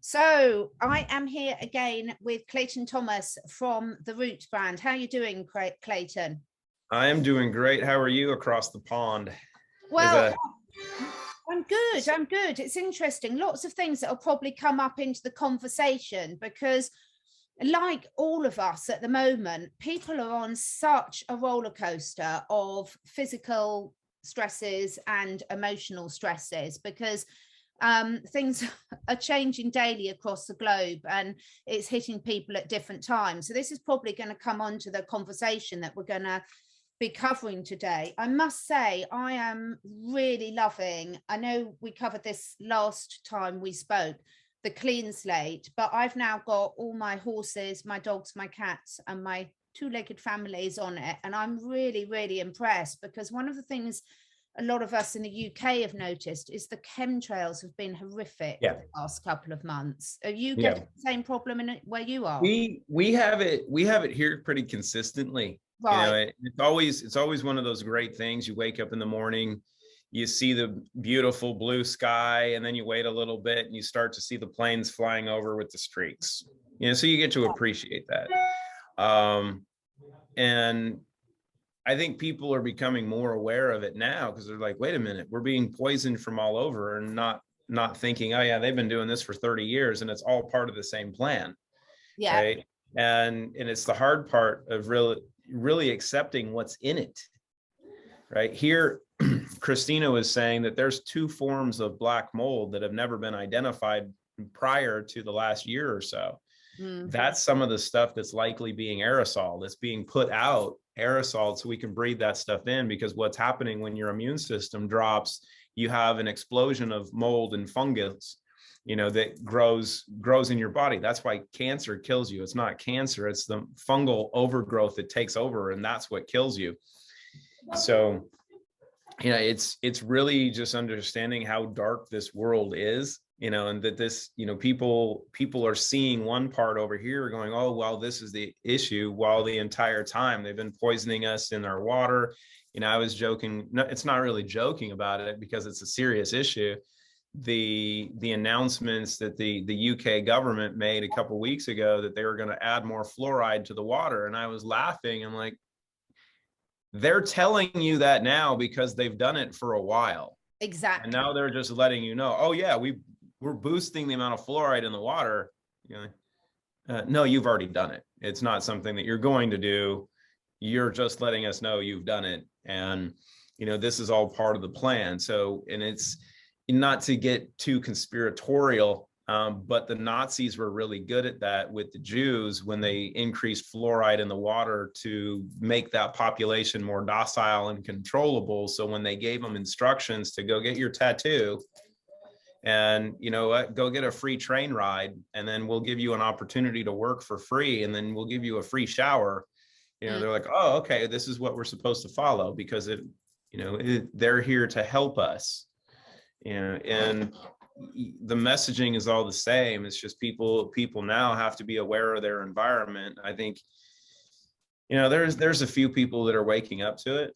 So I am here again with Clayton Thomas from the Root brand. How are you doing, Clayton? I am doing great. How are you across the pond? Well, I'm good. I'm good. It's interesting. Lots of things that will probably come up into the conversation because, like all of us at the moment, people are on such a roller coaster of physical stresses and emotional stresses because things are changing daily across the globe and it's hitting people at different times. So this is probably going to come onto the conversation that we're going to be covering today. I must say, I am really loving, I know we covered this last time we spoke, the clean slate, but I've now got all my horses, my dogs, my cats, and my two-legged families on it. And I'm really, really impressed because one of the things a lot of us in the UK have noticed is the chemtrails have been horrific the last couple of months. Are you getting the same problem in where you are? We have it here pretty consistently. Right. You know, it's always one of those great things. You wake up in the morning, you see the beautiful blue sky, and then you wait a little bit and you start to see the planes flying over with the streaks. You know, so you get to appreciate that. And I think people are becoming more aware of it now because they're like, wait a minute, we're being poisoned from all over, and not thinking, oh yeah, they've been doing this for 30 years and it's all part of the same plan. Yeah. Right. And it's the hard part of really accepting what's in it. Right here, Christina was saying that there's two forms of black mold that have never been identified prior to the last year or so. Mm-hmm. That's some of the stuff that's likely being aerosol, that's being put out aerosol so we can breathe that stuff in, because what's happening when your immune system drops, you have an explosion of mold and fungus, you know, that grows in your body. That's why cancer kills you. It's not cancer, it's the fungal overgrowth that takes over, and that's what kills you. So, you know, it's really just understanding how dark this world is, you know, and that this, you know, people are seeing one part over here going, oh, well, this is the issue, while the entire time they've been poisoning us in our water. You know, I was joking, no, it's not really joking about it because it's a serious issue. The announcements that the UK government made a couple of weeks ago that they were going to add more fluoride to the water. And I was laughing. I'm like, they're telling you that now because they've done it for a while. Exactly. And now they're just letting you know, oh yeah, we're boosting the amount of fluoride in the water. You know, no, you've already done it. It's not something that you're going to do. You're just letting us know you've done it. And, you know, this is all part of the plan. So, and it's not to get too conspiratorial, but the Nazis were really good at that with the Jews when they increased fluoride in the water to make that population more docile and controllable. So when they gave them instructions to go get your tattoo and, you know what, go get a free train ride, and then we'll give you an opportunity to work for free, and then we'll give you a free shower. You know, they're like, oh, okay, this is what we're supposed to follow because they're here to help us. You know, and the messaging is all the same. It's just people now have to be aware of their environment. I think, you know, there's a few people that are waking up to it,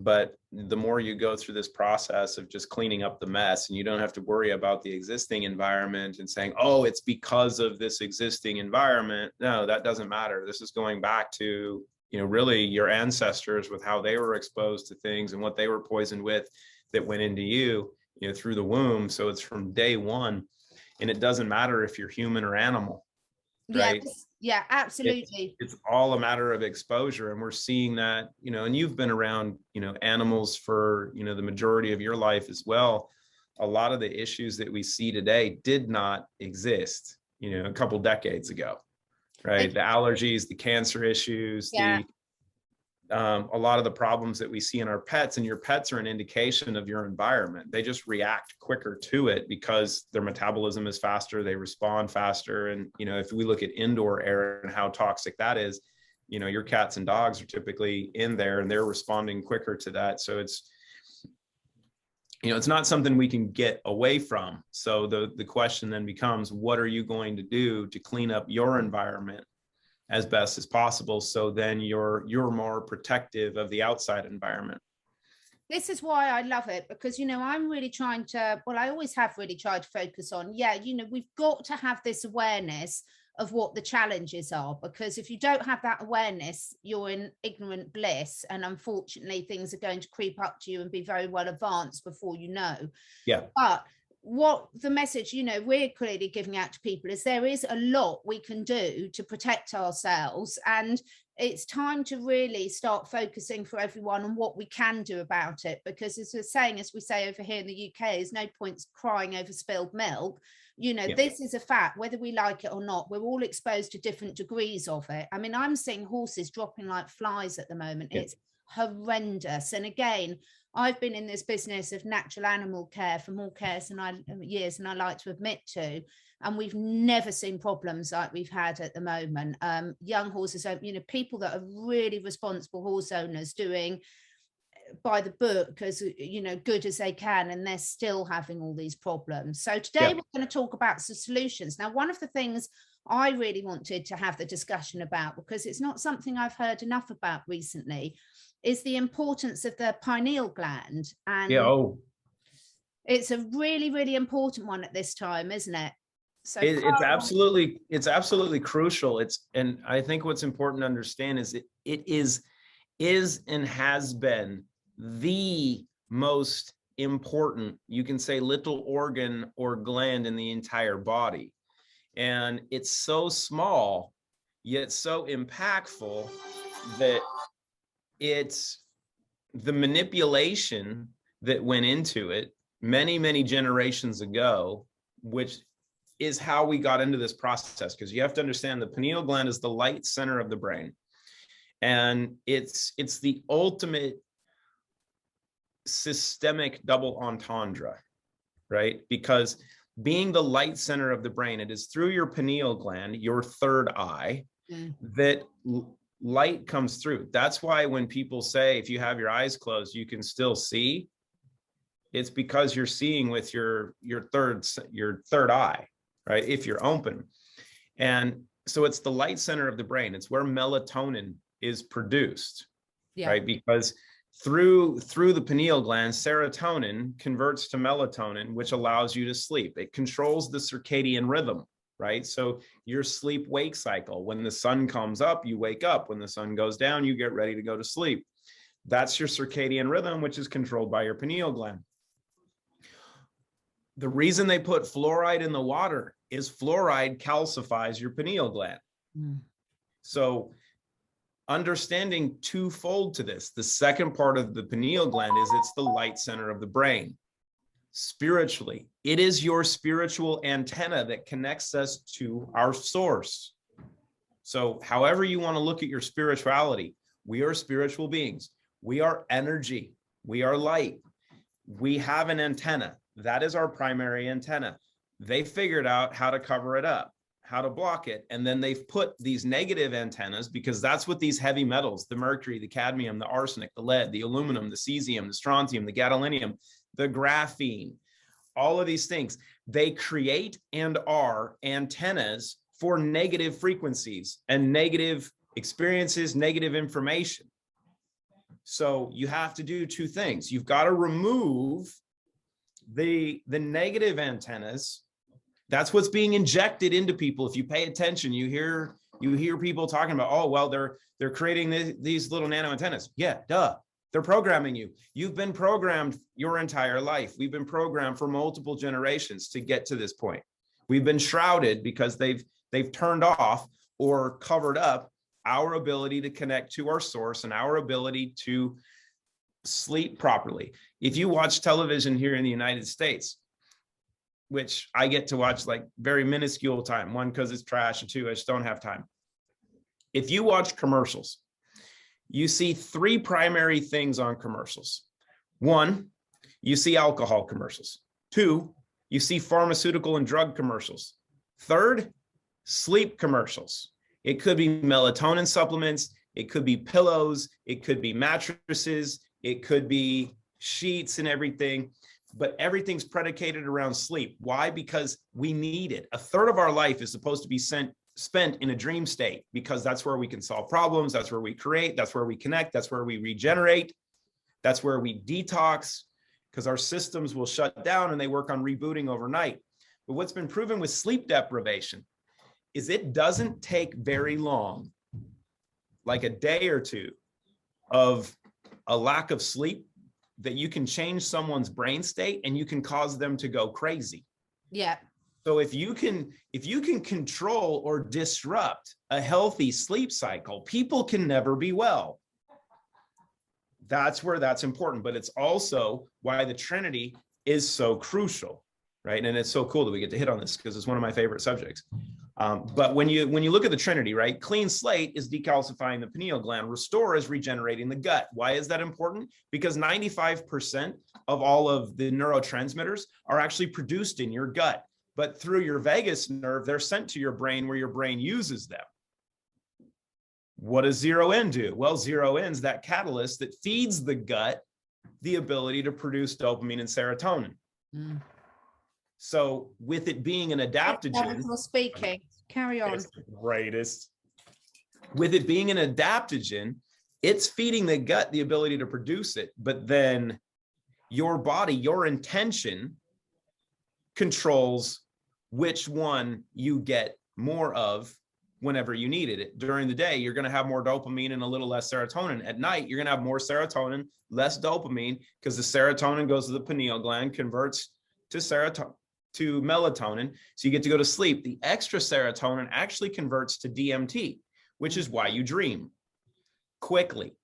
but the more you go through this process of just cleaning up the mess, and you don't have to worry about the existing environment and saying, oh, it's because of this existing environment. No, that doesn't matter. This is going back to, you know, really your ancestors with how they were exposed to things and what they were poisoned with that went into you, you know, through the womb. So it's from day one, and it doesn't matter if you're human or animal, right? Yeah, absolutely. It's all a matter of exposure. And we're seeing that, you know, and you've been around, you know, animals for, you know, the majority of your life as well. A lot of the issues that we see today did not exist, you know, a couple decades ago, right? The allergies, the cancer issues, a lot of the problems that we see in our pets, and your pets are an indication of your environment. They just react quicker to it because their metabolism is faster, they respond faster. And, you know, if we look at indoor air and how toxic that is, you know, your cats and dogs are typically in there and they're responding quicker to that. So it's, you know, it's not something we can get away from. So the question then becomes, what are you going to do to clean up your environment as best as possible, so then you're more protective of the outside environment? This is why I love it, because, you know, I'm really trying to, well, I always have really tried to focus on, yeah, you know, we've got to have this awareness of what the challenges are, because if you don't have that awareness, you're in ignorant bliss, and unfortunately things are going to creep up to you and be very well advanced before you know. Yeah. But what the message, you know, we're clearly giving out to people is there is a lot we can do to protect ourselves, and it's time to really start focusing for everyone on what we can do about it, because as we're saying, as we say over here in the UK, there's no point crying over spilled milk. You know, this is a fact, whether we like it or not. We're all exposed to different degrees of it. I mean, I'm seeing horses dropping like flies at the moment. It's horrendous. And again, I've been in this business of natural animal care for more years than I like to admit to, and we've never seen problems like we've had at the moment. Young horses, you know, people that are really responsible horse owners doing by the book as, you know, good as they can, and they're still having all these problems. So today we're going to talk about some solutions. Now, one of the things I really wanted to have the discussion about, because it's not something I've heard enough about recently, is the importance of the pineal gland. And it's a really, really important one at this time, isn't it? So it's absolutely crucial. And I think what's important to understand is it is and has been the most important, you can say, little organ or gland in the entire body. And it's so small, yet so impactful, that it's the manipulation that went into it many, many generations ago, which is how we got into this process. Because you have to understand, the pineal gland is the light center of the brain. And it's the ultimate systemic double entendre, right? Because being the light center of the brain, it is through your pineal gland, your third eye, that light comes through. That's why when people say, if you have your eyes closed, you can still see, it's because you're seeing with your third eye, right? If you're open. And so it's the light center of the brain. It's where melatonin is produced, right? Because through the pineal gland, serotonin converts to melatonin, which allows you to sleep. It controls the circadian rhythm, right? So your sleep-wake cycle, when the sun comes up, you wake up. When the sun goes down, you get ready to go to sleep. That's your circadian rhythm, which is controlled by your pineal gland. The reason they put fluoride in the water is fluoride calcifies your pineal gland. So understanding twofold to this, the second part of the pineal gland is it's the light center of the brain. Spiritually, it is your spiritual antenna that connects us to our source. So however you want to look at your spirituality, we are spiritual beings. We are energy. We are light. We have an antenna. That is our primary antenna. They figured out how to cover it up, how to block it. And then they've put these negative antennas, because that's what these heavy metals, the mercury, the cadmium, the arsenic, the lead, the aluminum, the cesium, the strontium, the gadolinium, the graphene, all of these things, they create and are antennas for negative frequencies and negative experiences, negative information. So you have to do two things. You've got to remove the negative antennas. That's what's being injected into people. If you pay attention, you hear people talking about, oh, well, they're creating these little nano antennas. Yeah, duh. They're programming you. You've been programmed your entire life. We've been programmed for multiple generations to get to this point. We've been shrouded because they've turned off or covered up our ability to connect to our source and our ability to sleep properly. If you watch television here in the United States, which I get to watch like very minuscule time, one, because it's trash, and two, I just don't have time. If you watch commercials, you see three primary things on commercials. One, you see alcohol commercials. Two, you see pharmaceutical and drug commercials. Third, sleep commercials. It could be melatonin supplements. It could be pillows. It could be mattresses. It could be sheets and everything, but everything's predicated around sleep. Why? Because we need it. A third of our life is supposed to be spent in a dream state, because that's where we can solve problems. That's where we create. That's where we connect. That's where we regenerate. That's where we detox, because our systems will shut down and they work on rebooting overnight. But what's been proven with sleep deprivation is it doesn't take very long, like a day or two of a lack of sleep, that you can change someone's brain state and you can cause them to go crazy. Yeah. So if you can control or disrupt a healthy sleep cycle, people can never be well. That's where that's important, but it's also why the Trinity is so crucial, right? And it's so cool that we get to hit on this because it's one of my favorite subjects. But when you look at the Trinity, right? Clean slate is decalcifying the pineal gland. Restore is regenerating the gut. Why is that important? Because 95% of all of the neurotransmitters are actually produced in your gut, but through your vagus nerve, they're sent to your brain where your brain uses them. What does 0N do? Well, 0N is that catalyst that feeds the gut the ability to produce dopamine and serotonin. Mm. So with it being an adaptogen, speaking, carry on. It's the greatest. With it being an adaptogen, it's feeding the gut the ability to produce it, but then your body, your intention controls which one you get more of whenever you needed it. During the day, you're going to have more dopamine and a little less serotonin. At night, you're going to have more serotonin, less dopamine, because the serotonin goes to the pineal gland, converts to melatonin, so you get to go to sleep. The extra serotonin actually converts to DMT, which is why you dream quickly.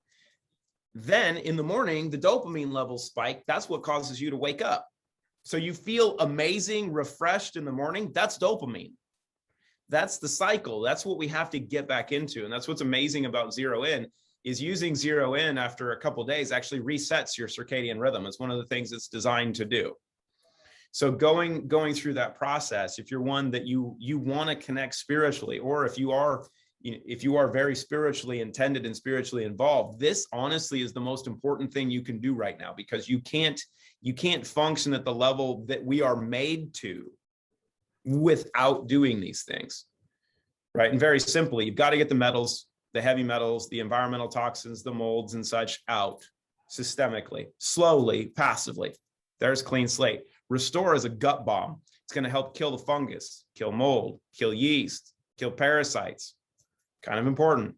Then in the morning, the dopamine levels spike. That's what causes you to wake up. So you feel amazing, refreshed in the morning. That's dopamine. That's the cycle. That's what we have to get back into. And that's what's amazing about 0N is using 0N after a couple of days actually resets your circadian rhythm. It's one of the things it's designed to do. So going through that process, if you're one that you want to connect spiritually, or if you are very spiritually intended and spiritually involved, this honestly is the most important thing you can do right now, because you can't function at the level that we are made to without doing these things, right? And very simply, you've got to get the metals, the heavy metals, the environmental toxins, the molds and such out systemically, slowly, passively. There's clean slate. Restore is a gut bomb. It's going to help kill the fungus, kill mold, kill yeast, kill parasites. Kind of important.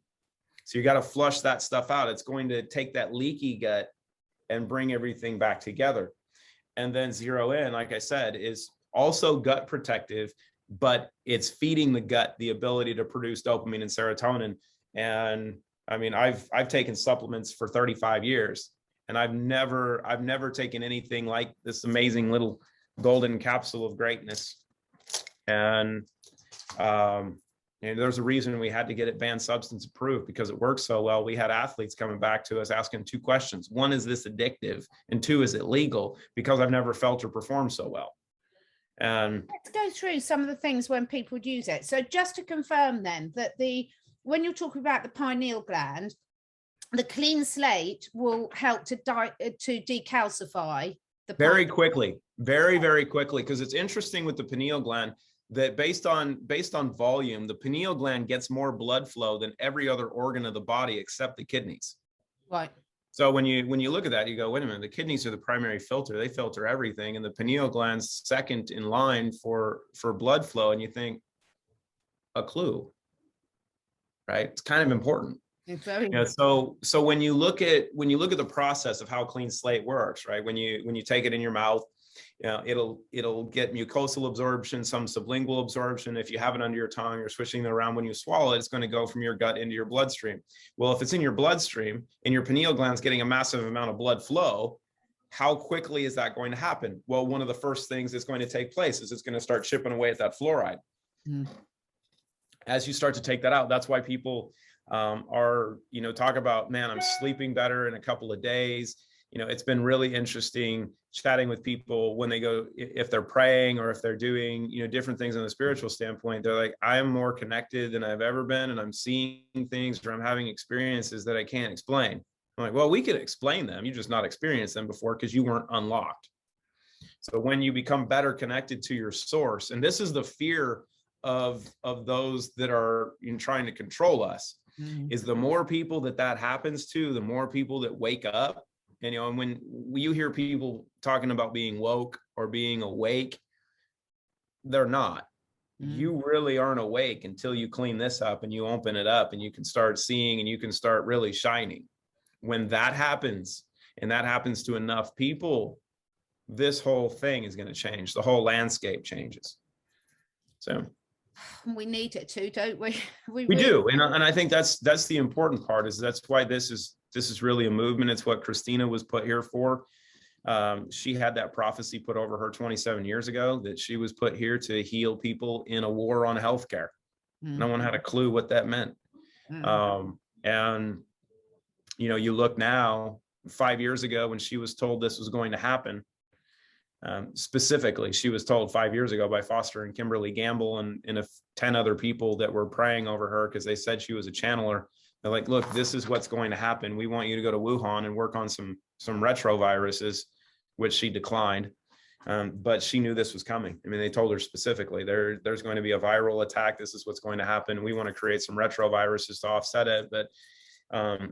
So you got to flush that stuff out. It's going to take that leaky gut and bring everything back together. And then 0N, like I said, is also gut protective, but it's feeding the gut the ability to produce dopamine and serotonin. And I mean, I've taken supplements for 35 years, and I've never taken anything like this amazing little golden capsule of greatness. And there's a reason we had to get it banned substance approved, because it works so well. We had athletes coming back to us asking two questions. One, is this addictive? And two, is it legal? Because I've never felt or performed so well. And let's go through some of the things when people use it. So just to confirm then that when you're talking about the pineal gland, the clean slate will help to decalcify the very quickly, very quickly, because it's interesting with the pineal gland that based on volume, the pineal gland gets more blood flow than every other organ of the body except the kidneys. Right. So when you look at that, you go, wait a minute, the kidneys are the primary filter. They filter everything. And the pineal gland's second in line for blood flow. And you think, a clue, right? It's kind of important. It's very so when you look at the process of how clean slate works, right? When you take it in your mouth, it'll get mucosal absorption, some sublingual absorption. If you have it under your tongue, you're swishing it around. When you swallow it, it's going to go from your gut into your bloodstream. Well, if it's in your bloodstream and your pineal gland's getting a massive amount of blood flow, how quickly is that going to happen? Well, one of the first things that's going to take place is it's going to start chipping away at that fluoride. Mm. As you start to take that out, that's why people talk about, man, I'm sleeping better in a couple of days. It's been really interesting chatting with people when they go, if they're praying or if they're doing, different things on the spiritual standpoint. They're like, I am more connected than I've ever been. And I'm seeing things, or I'm having experiences that I can't explain. I'm like, well, we could explain them. You just not experienced them before because you weren't unlocked. So when you become better connected to your source, and this is the fear of those that are trying to control us, is the more people that happens to, the more people that wake up, And, and when you hear people talking about being woke or being awake, they're not. You really aren't awake until you clean this up and you open it up and you can start seeing and you can start really shining. When that happens, and that happens to enough people, this whole thing is going to change. The whole landscape changes. So we need it to, don't we? We really do. And I think that's the important part, is that's why this is really a movement. It's what Christina was put here for. She had that prophecy put over her 27 years ago that she was put here to heal people in a war on healthcare. No one had a clue what that meant. And, you look now, 5 years ago when she was told this was going to happen, specifically, she was told 5 years ago by Foster and Kimberly Gamble and 10 other people that were praying over her because they said she was a channeler. They're like, look, this is what's going to happen. We want you to go to Wuhan and work on some retroviruses, which she declined. But she knew this was coming. I mean, they told her specifically, there's going to be a viral attack. This is what's going to happen. We want to create some retroviruses to offset it. But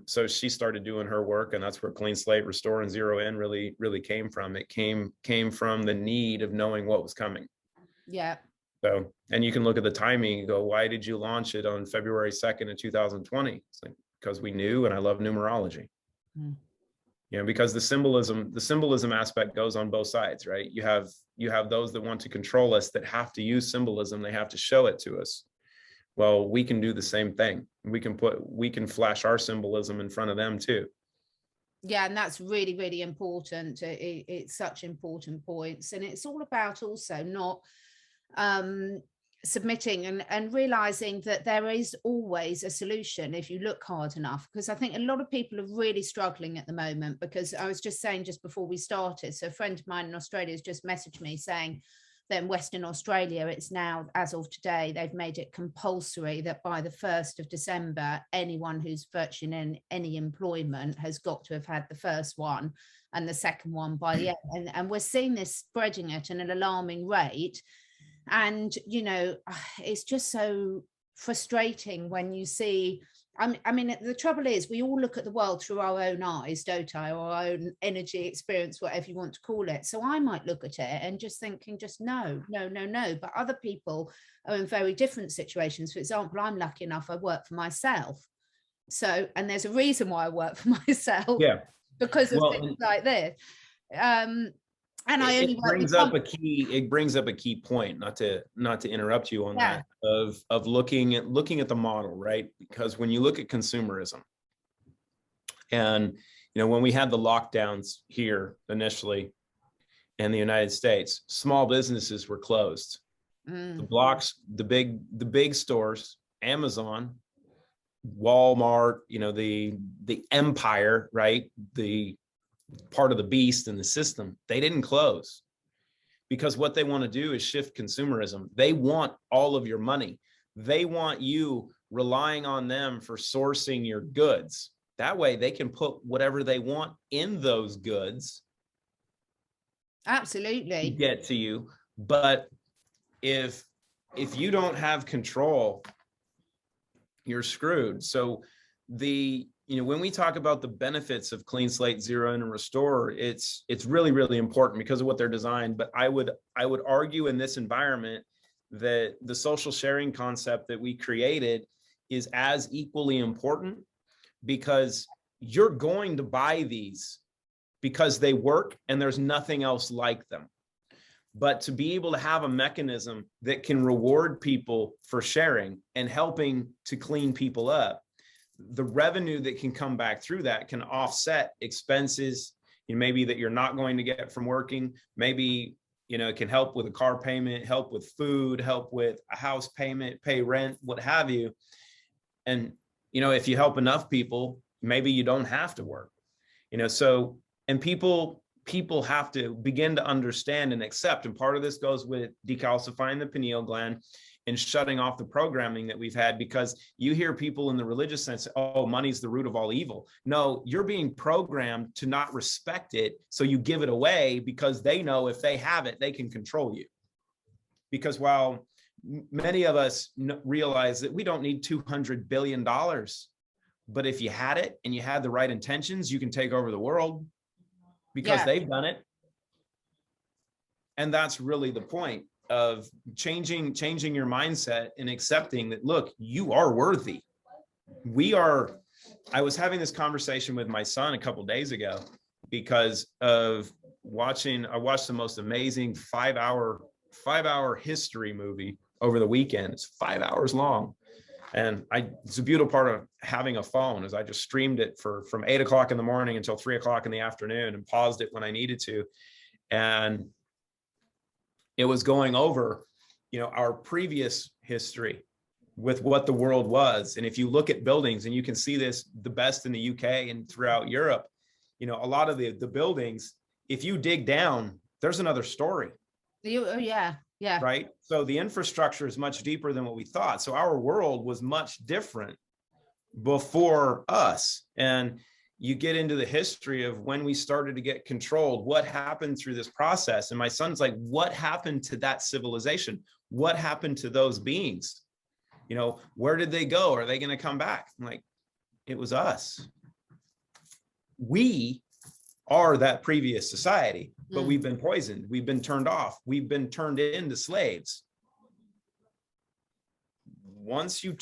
so she started doing her work, and that's where Clean Slate, Restore, and Zero In really came from. It came from the need of knowing what was coming. Yeah. So, and you can look at the timing and go, why did you launch it on February 2nd of 2020? It's like, because we knew, and I love numerology. Because the symbolism aspect goes on both sides, right? You have those that want to control us, that have to use symbolism. They have to show it to us. Well, we can do the same thing. We can flash our symbolism in front of them too. Yeah, and that's really, really important. It's such important points. And it's all about also not submitting and realizing that there is always a solution if you look hard enough. Because I think a lot of people are really struggling at the moment, because I was just saying just before we started, so a friend of mine in Australia has just messaged me saying that in Western Australia, it's now, as of today, they've made it compulsory that by the 1st of December, anyone who's virtually in any employment has got to have had the first one and the second one by the end. And we're seeing this spreading at an alarming rate. And, it's just so frustrating when you see, I mean, the trouble is we all look at the world through our own eyes, don't I? Or our own energy experience, whatever you want to call it. So I might look at it and just thinking, no. But other people are in very different situations. For example, I'm lucky enough, I work for myself. So, and there's a reason why I work for myself. Yeah. Because of things like this. And I only brings up a key point, not to interrupt you on that, of looking at the model, right? Because when you look at consumerism, and when we had the lockdowns here initially in the United States, small businesses were closed. The blocks, the big stores, Amazon, Walmart, the empire, right? The part of the beast in the system, they didn't close, because what they want to do is shift consumerism. They want all of your money. They want you relying on them for sourcing your goods. That way they can put whatever they want in those goods. Absolutely. To get to you. But if you don't have control, you're screwed. So when we talk about the benefits of Clean Slate, Zero In, and Restore, it's really, really important because of what they're designed. But I would argue in this environment that the social sharing concept that we created is as equally important, because you're going to buy these because they work and there's nothing else like them. But to be able to have a mechanism that can reward people for sharing and helping to clean people up, the revenue that can come back through that can offset expenses, maybe that you're not going to get from working. Maybe, it can help with a car payment, help with food, help with a house payment, pay rent, what have you. And, if you help enough people, maybe you don't have to work, so, and people have to begin to understand and accept. And part of this goes with decalcifying the pineal gland and shutting off the programming that we've had, because you hear people in the religious sense, oh, money's the root of all evil. No, you're being programmed to not respect it. So you give it away because they know if they have it, they can control you. Because while many of us realize that we don't need $200 billion, but if you had it and you had the right intentions, you can take over the world. because they've done it. And that's really the point of changing your mindset and accepting that, look, you are worthy. I was having this conversation with my son a couple of days ago because of I watched the most amazing 5-hour history movie over the weekend. It's 5 hours long. And it's a beautiful part of having a phone is I just streamed it from 8 o'clock in the morning until 3 o'clock in the afternoon and paused it when I needed to. And it was going over, our previous history with what the world was. And if you look at buildings, and you can see this the best in the UK and throughout Europe, a lot of the buildings, if you dig down, there's another story. Yeah. Right. So the infrastructure is much deeper than what we thought. So our world was much different before us. And you get into the history of when we started to get controlled, what happened through this process. And my son's like, what happened to that civilization? What happened to those beings? Where did they go? Are they going to come back? I'm like, it was us. We are that previous society, but we've been poisoned. We've been turned off. We've been turned into slaves. Once you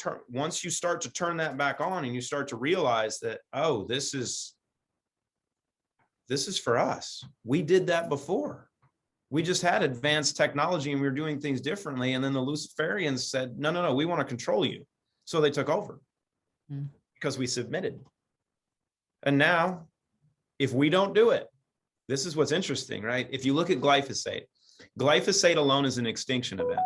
start to turn that back on and you start to realize that, oh, this is for us. We did that before. We just had advanced technology and we were doing things differently. And then the Luciferians said, no, we want to control you. So they took over because we submitted. And now, if we don't do it, this is what's interesting, right? If you look at glyphosate alone is an extinction event.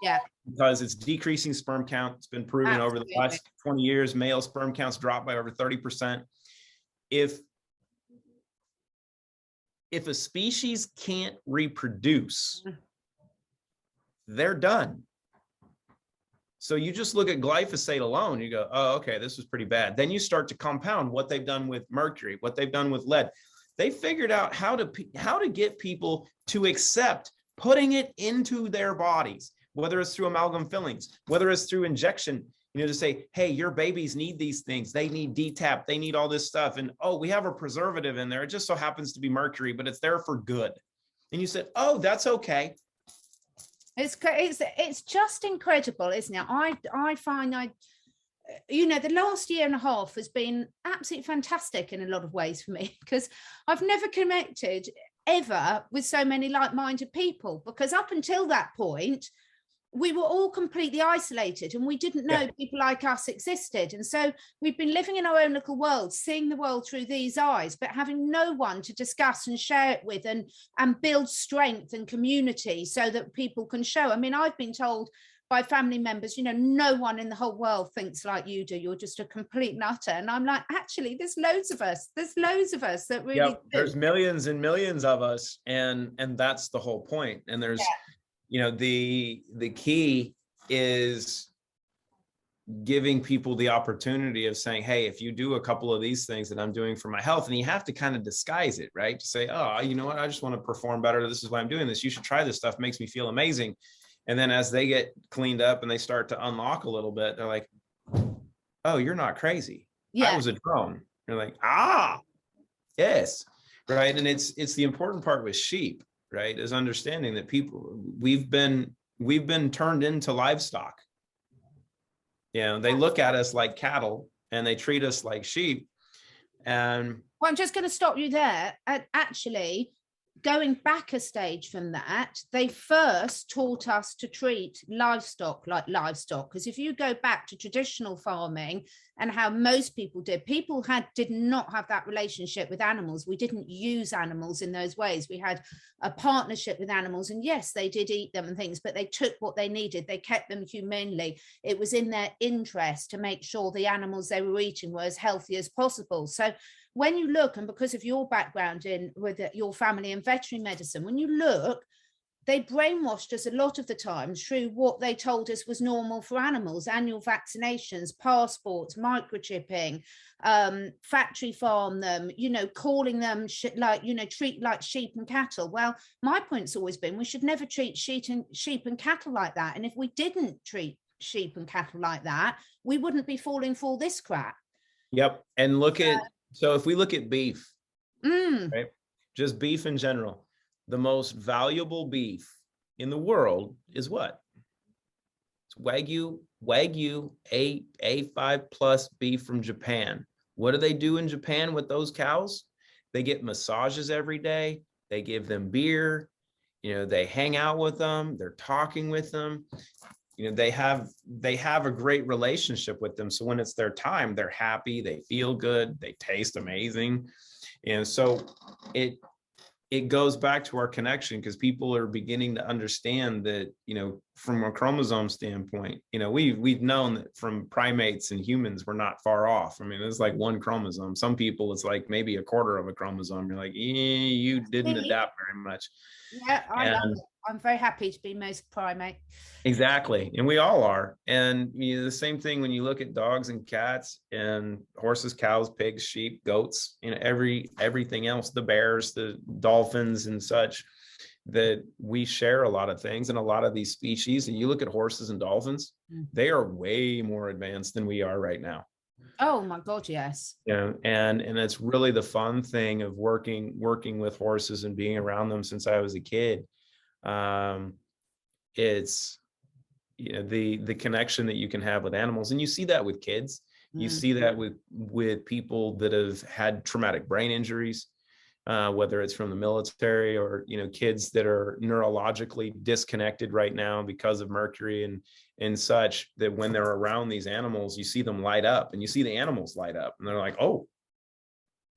Yeah. Because it's decreasing sperm count. It's been proven over the last 20 years, male sperm counts dropped by over 30%. If a species can't reproduce, they're done. So you just look at glyphosate alone, you go, oh, okay, this was pretty bad. Then you start to compound what they've done with mercury, what they've done with lead. They figured out how to get people to accept putting it into their bodies, whether it's through amalgam fillings, whether it's through injection, to say, hey, your babies need these things. They need DTaP. They need all this stuff. And, oh, we have a preservative in there. It just so happens to be mercury, but it's there for good. And you said, oh, that's okay. It's just incredible, isn't it? I find the last year and a half has been absolutely fantastic in a lot of ways for me, because I've never connected ever with so many like-minded people, because up until that point, we were all completely isolated and we didn't know people like us existed. And so we've been living in our own little world, seeing the world through these eyes, but having no one to discuss and share it with and build strength and community so that people can show. I mean, I've been told by family members, no one in the whole world thinks like you do. You're just a complete nutter. And I'm like, actually, there's loads of us. There's loads of us that really do. There's millions and millions of us. And that's the whole point. And there's, the key is giving people the opportunity of saying, hey, if you do a couple of these things that I'm doing for my health, and you have to kind of disguise it, right? To say, oh, you know what? I just want to perform better. This is why I'm doing this. You should try this stuff. It makes me feel amazing. And then as they get cleaned up and they start to unlock a little bit, they're like, oh, you're not crazy. I was a drone. You're like, yes. Right. And it's the important part with sheep, right, is understanding that we've been turned into livestock. They look at us like cattle and they treat us like sheep. And well, I'm just going to stop you there. Actually, going back a stage from that, they first taught us to treat livestock like livestock. Because if you go back to traditional farming and how most people did not have that relationship with animals. We didn't use animals in those ways. We had a partnership with animals, and yes, they did eat them and things, but they took what they needed. They kept them humanely. It was in their interest to make sure the animals they were eating were as healthy as possible. So when you look, and because of your background with your family in veterinary medicine, when you look, they brainwashed us a lot of the time through what they told us was normal for animals: annual vaccinations, passports, microchipping, factory farm them, calling them treat like sheep and cattle. Well, my point's always been we should never treat sheep and cattle like that. And if we didn't treat sheep and cattle like that, we wouldn't be falling for this crap. Yep. And so if we look at beef, right? just beef in general. The most valuable beef in the world is what? It's Wagyu A5 plus beef from Japan. What do they do in Japan with those cows? They get massages every day. They give them beer. They hang out with them. They're talking with them. They have a great relationship with them. So when it's their time, they're happy. They feel good. They taste amazing. And so it goes back to our connection, because people are beginning to understand that, from a chromosome standpoint, we've known that from primates and humans, we're not far off. I mean, it's like one chromosome. Some people, it's like maybe a quarter of a chromosome. You're like, you didn't adapt very much. Yeah, I love it. I'm very happy to be most primate. Exactly. And we all are. And the same thing when you look at dogs and cats and horses, cows, pigs, sheep, goats, everything else, the bears, the dolphins and such, that we share a lot of things. And a lot of these species, and you look at horses and dolphins, they are way more advanced than we are right now. Oh my God, yes. And it's really the fun thing of working with horses and being around them since I was a kid. It's the connection that you can have with animals, and you see that with kids. You see that with people that have had traumatic brain injuries, whether it's from the military or kids that are neurologically disconnected right now because of mercury and such, that when they're around these animals, you see them light up, and you see the animals light up, and they're like, oh,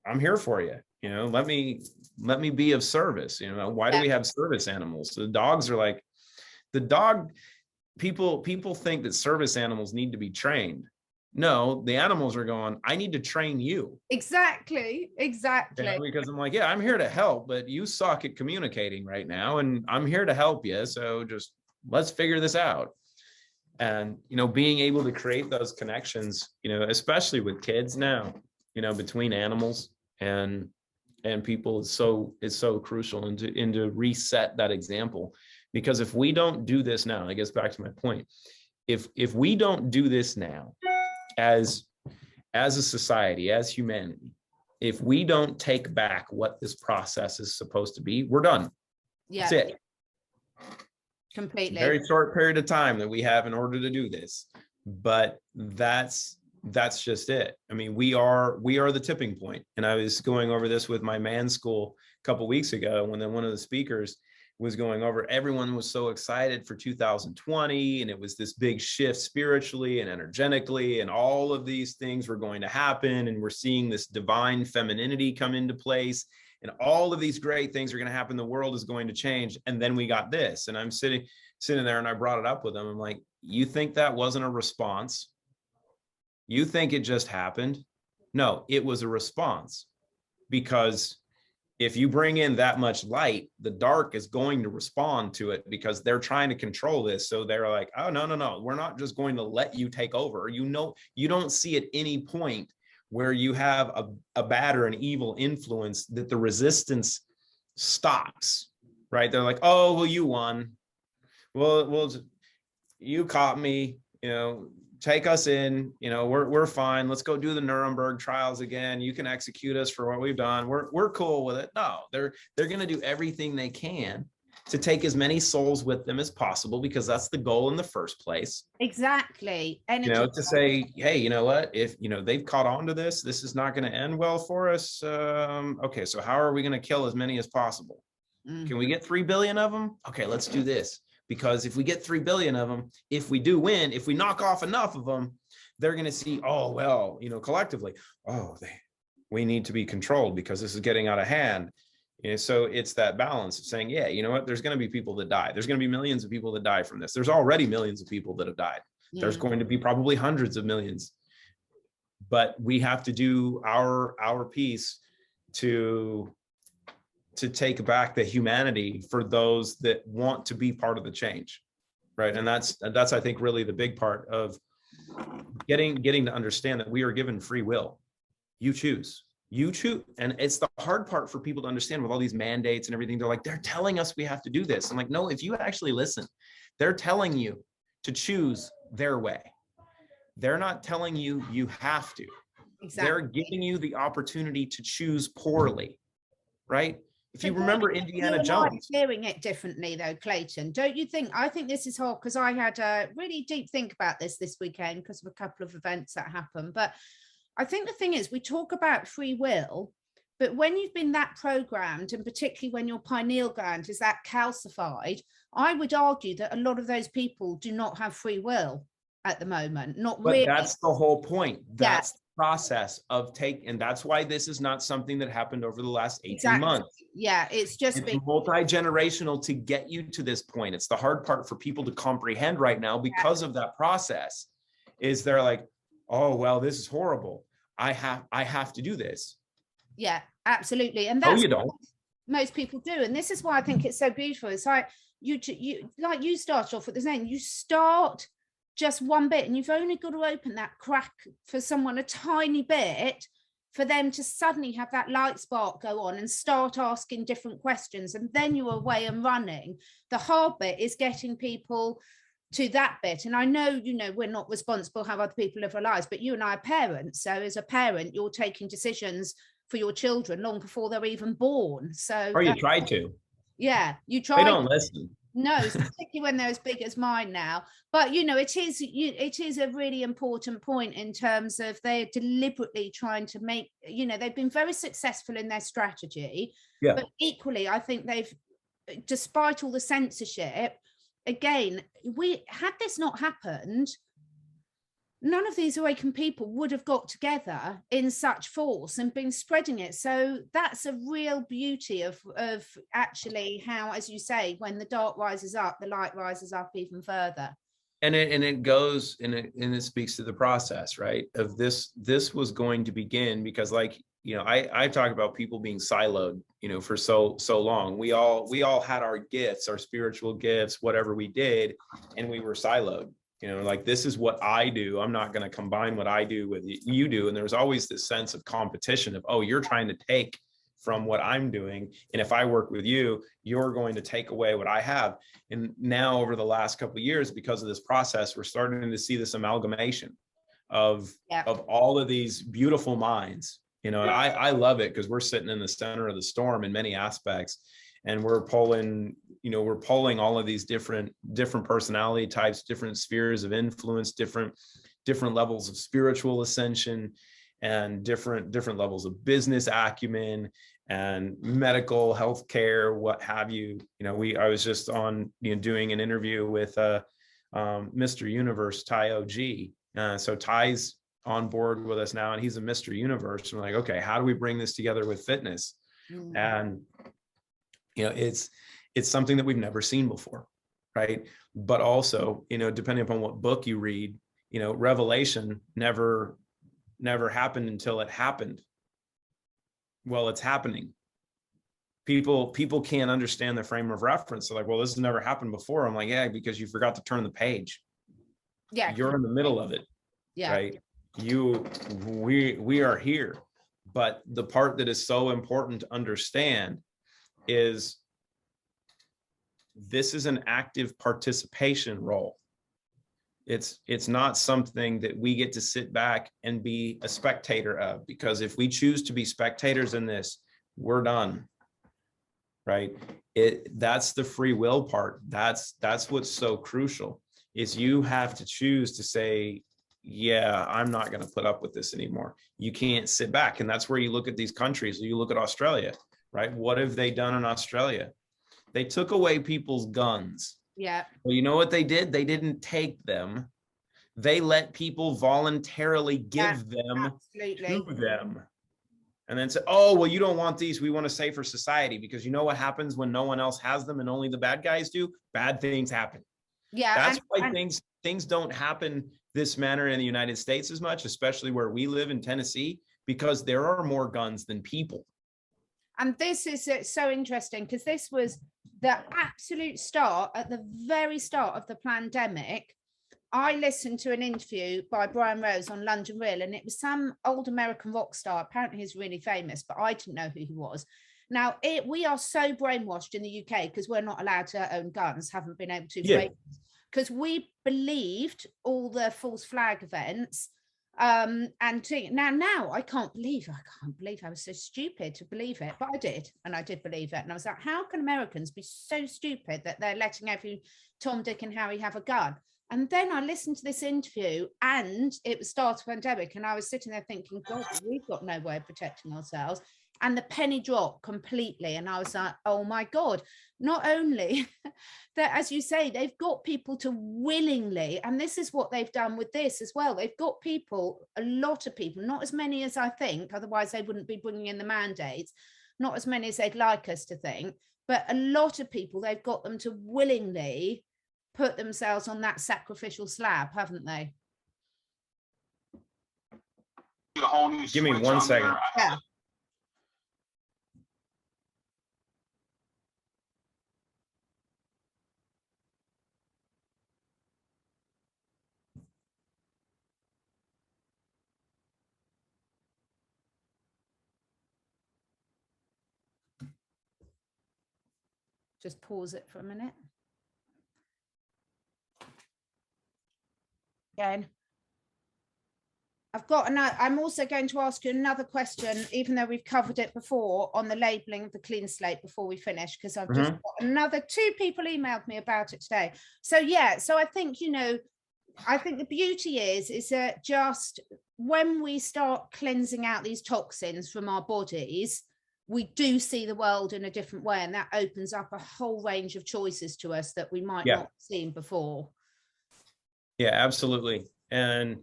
I'm here for you. Let me be of service. Why do we have service animals? So the dogs are like, people think that service animals need to be trained. No, the animals are going, I need to train you. Exactly. Because I'm like, yeah, I'm here to help, but you suck at communicating right now, and I'm here to help you. So just let's figure this out. And, being able to create those connections, especially with kids now, between animals and people is so crucial, and to reset that example. Because if we don't do this now, I guess back to my point, if we don't do this now as a society, as humanity, if we don't take back what this process is supposed to be, we're done. Yeah. That's it. Completely. Very short period of time that we have in order to do this. But that's just it. I mean, we are the tipping point. And I was going over this with my man school a couple of weeks ago, when one of the speakers was going over, everyone was so excited for 2020, and it was this big shift spiritually and energetically, and all of these things were going to happen, and we're seeing this divine femininity come into place, and all of these great things are going to happen. The world is going to change. And then we got this, and I'm sitting there, and I brought it up with them. I'm like, you think that wasn't a response? You think it just happened? No, it was a response, because if you bring in that much light, the dark is going to respond to it, because they're trying to control this. So they're like, oh, no, we're not just going to let you take over. You don't see at any point where you have a bad or an evil influence that the resistance stops, right? They're like, oh, well, you won. Well, you caught me, take us in, we're fine. Let's go do the Nuremberg trials again. You can execute us for what we've done. We're cool with it. No, they're going to do everything they can to take as many souls with them as possible, because that's the goal in the first place. Exactly. To say, hey, you know what, if they've caught on to this is not going to end well for us. Okay, so how are we going to kill as many as possible? Can we get 3 billion of them? Okay, let's do this. Because if we get 3 billion of them, if we do win, if we knock off enough of them, they're going to see, oh, well, collectively, we need to be controlled because this is getting out of hand. So it's that balance of saying, yeah, you know what, there's going to be people that die. There's going to be millions of people that die from this. There's already millions of people that have died. There's going to be probably hundreds of millions. But we have to do our piece to take back the humanity for those that want to be part of the change, right? And that's I think really the big part of getting to understand that we are given free will. You choose, and it's the hard part for people to understand with all these mandates and everything. They're like, they're telling us we have to do this. I'm like, no, if you actually listen, they're telling you to choose their way. They're not telling you you have to. Exactly. They're giving you the opportunity to choose poorly, right? if you remember Indiana Jones. Hearing it differently though, Clayton, don't you think? I think this is hard because I had a really deep think about this weekend because of a couple of events that happened. But I think the thing is, we talk about free will, but when you've been that programmed, and particularly when your pineal gland is that calcified, I would argue that a lot of those people do not have free will at the moment. Not but really. That's the whole point. That's the process of and that's why this is not something that happened over the last 18 months. Yeah, it's multi-generational to get you to this point. It's the hard part for people to comprehend right now because of that process. Is they're like, oh well, this is horrible. I have to do this. Yeah, absolutely. And that's you don't. What most people do. And this is why I think it's so beautiful. It's like you like you start off with the saying, you start just one bit and you've only got to open that crack for someone a tiny bit for them to suddenly have that light spark go on and start asking different questions, and then you're away and running. The hard bit is getting people to that bit. And I know, we're not responsible how other people live their lives, but you and I are parents. So as a parent, you're taking decisions for your children long before they're even born. So or you try to. Yeah, you try. They don't listen. No, particularly when they're as big as mine now. But it is a really important point in terms of they're deliberately trying to make, they've been very successful in their strategy. Yeah. But equally, I think they've, despite all the censorship, again, had this not happened, none of these awakened people would have got together in such force and been spreading it. So that's a real beauty of actually how, as you say, when the dark rises up, the light rises up even further. And it goes and it speaks to the process, right? Of this was going to begin because, like, I talk about people being siloed, for so long. We all had our gifts, our spiritual gifts, whatever we did, and we were siloed. Like, this is what I do. I'm not going to combine what I do with you do. And there's always this sense of competition of, oh, you're trying to take from what I'm doing. And if I work with you, you're going to take away what I have. And now over the last couple of years, because of this process, we're starting to see this amalgamation of all of these beautiful minds, and I love it because we're sitting in the center of the storm in many aspects. And we're pulling all of these different personality types, different spheres of influence, different levels of spiritual ascension, and different levels of business acumen and medical healthcare, what have you. I was just on doing an interview with Mr. Universe, Ty OG. So Ty's on board with us now, and he's a Mr. Universe. And we're like, okay, how do we bring this together with fitness? Mm-hmm. And it's something that we've never seen before, right? But also, depending upon what book you read, revelation never happened until it happened. Well, it's happening. People can't understand the frame of reference. They're like, well, this has never happened before. I'm like, yeah, because you forgot to turn the page. Yeah, you're in the middle of it. Yeah, right. We are here, but the part that is so important to understand is this is an active participation role. It's not something that we get to sit back and be a spectator of, because if we choose to be spectators in this, we're done, right? That's the free will part. That's what's so crucial, is you have to choose to say, yeah, I'm not going to put up with this anymore. You can't sit back. And that's where you look at these countries. You look at Australia, right? What have they done in Australia? They took away people's guns. Yeah. Well, you know what they did? They didn't take them. They let people voluntarily give them to them. And then say, oh, well, you don't want these. We want a safer society, because you know what happens when no one else has them and only the bad guys do? Bad things happen. Yeah. That's why things don't happen this manner in the United States as much, especially where we live in Tennessee, because there are more guns than people. And this is so interesting, because this was the absolute start, at the very start of the pandemic. I listened to an interview by Brian Rose on London Real, and it was some old American rock star. Apparently he's really famous, but I didn't know who he was. Now, we are so brainwashed in the UK because we're not allowed to own guns, haven't been able to, because we believed all the false flag events. Now I can't believe I was so stupid to believe it, but I did, and I did believe it. And I was like, how can Americans be so stupid that they're letting every Tom, Dick, and Harry have a gun? And then I listened to this interview, and it was start of pandemic, and I was sitting there thinking, God, we've got no way of protecting ourselves. And the penny dropped completely, and I was like, oh my God, not only that, as you say, they've got people to willingly, and this is what they've done with this as well, they've got people, a lot of people, not as many as I think, otherwise they wouldn't be bringing in the mandates, not as many as they'd like us to think, but a lot of people, they've got them to willingly put themselves on that sacrificial slab, haven't they? Give me 1 second. Yeah. Just pause it for a minute. Again. I'm also going to ask you another question, even though we've covered it before, on the labeling of the clean slate before we finish, because I've just got another 2 people emailed me about it today. So yeah, so I think, I think the beauty is that just when we start cleansing out these toxins from our bodies, we do see the world in a different way, and that opens up a whole range of choices to us that we might not have seen before. Yeah, absolutely. And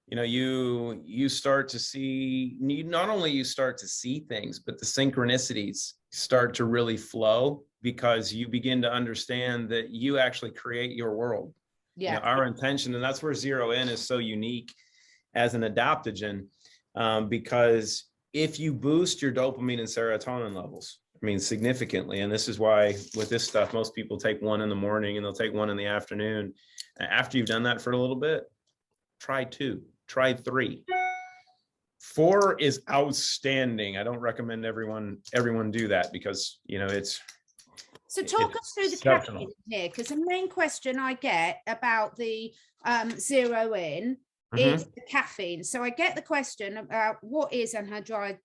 you start to see, not only you start to see things, but the synchronicities start to really flow, because you begin to understand that you actually create your world. Yeah. Our intention, and that's where Zero In is so unique as an adaptogen, because if you boost your dopamine and serotonin levels, significantly, and this is why with this stuff, most people take one in the morning and they'll take one in the afternoon. After you've done that for a little bit, try 2, try 3. 4 is outstanding. I don't recommend everyone do that, because it's. So talk us through the caffeine here, because the main question I get about the Zero In is the caffeine. So I get the question about what is anhydrous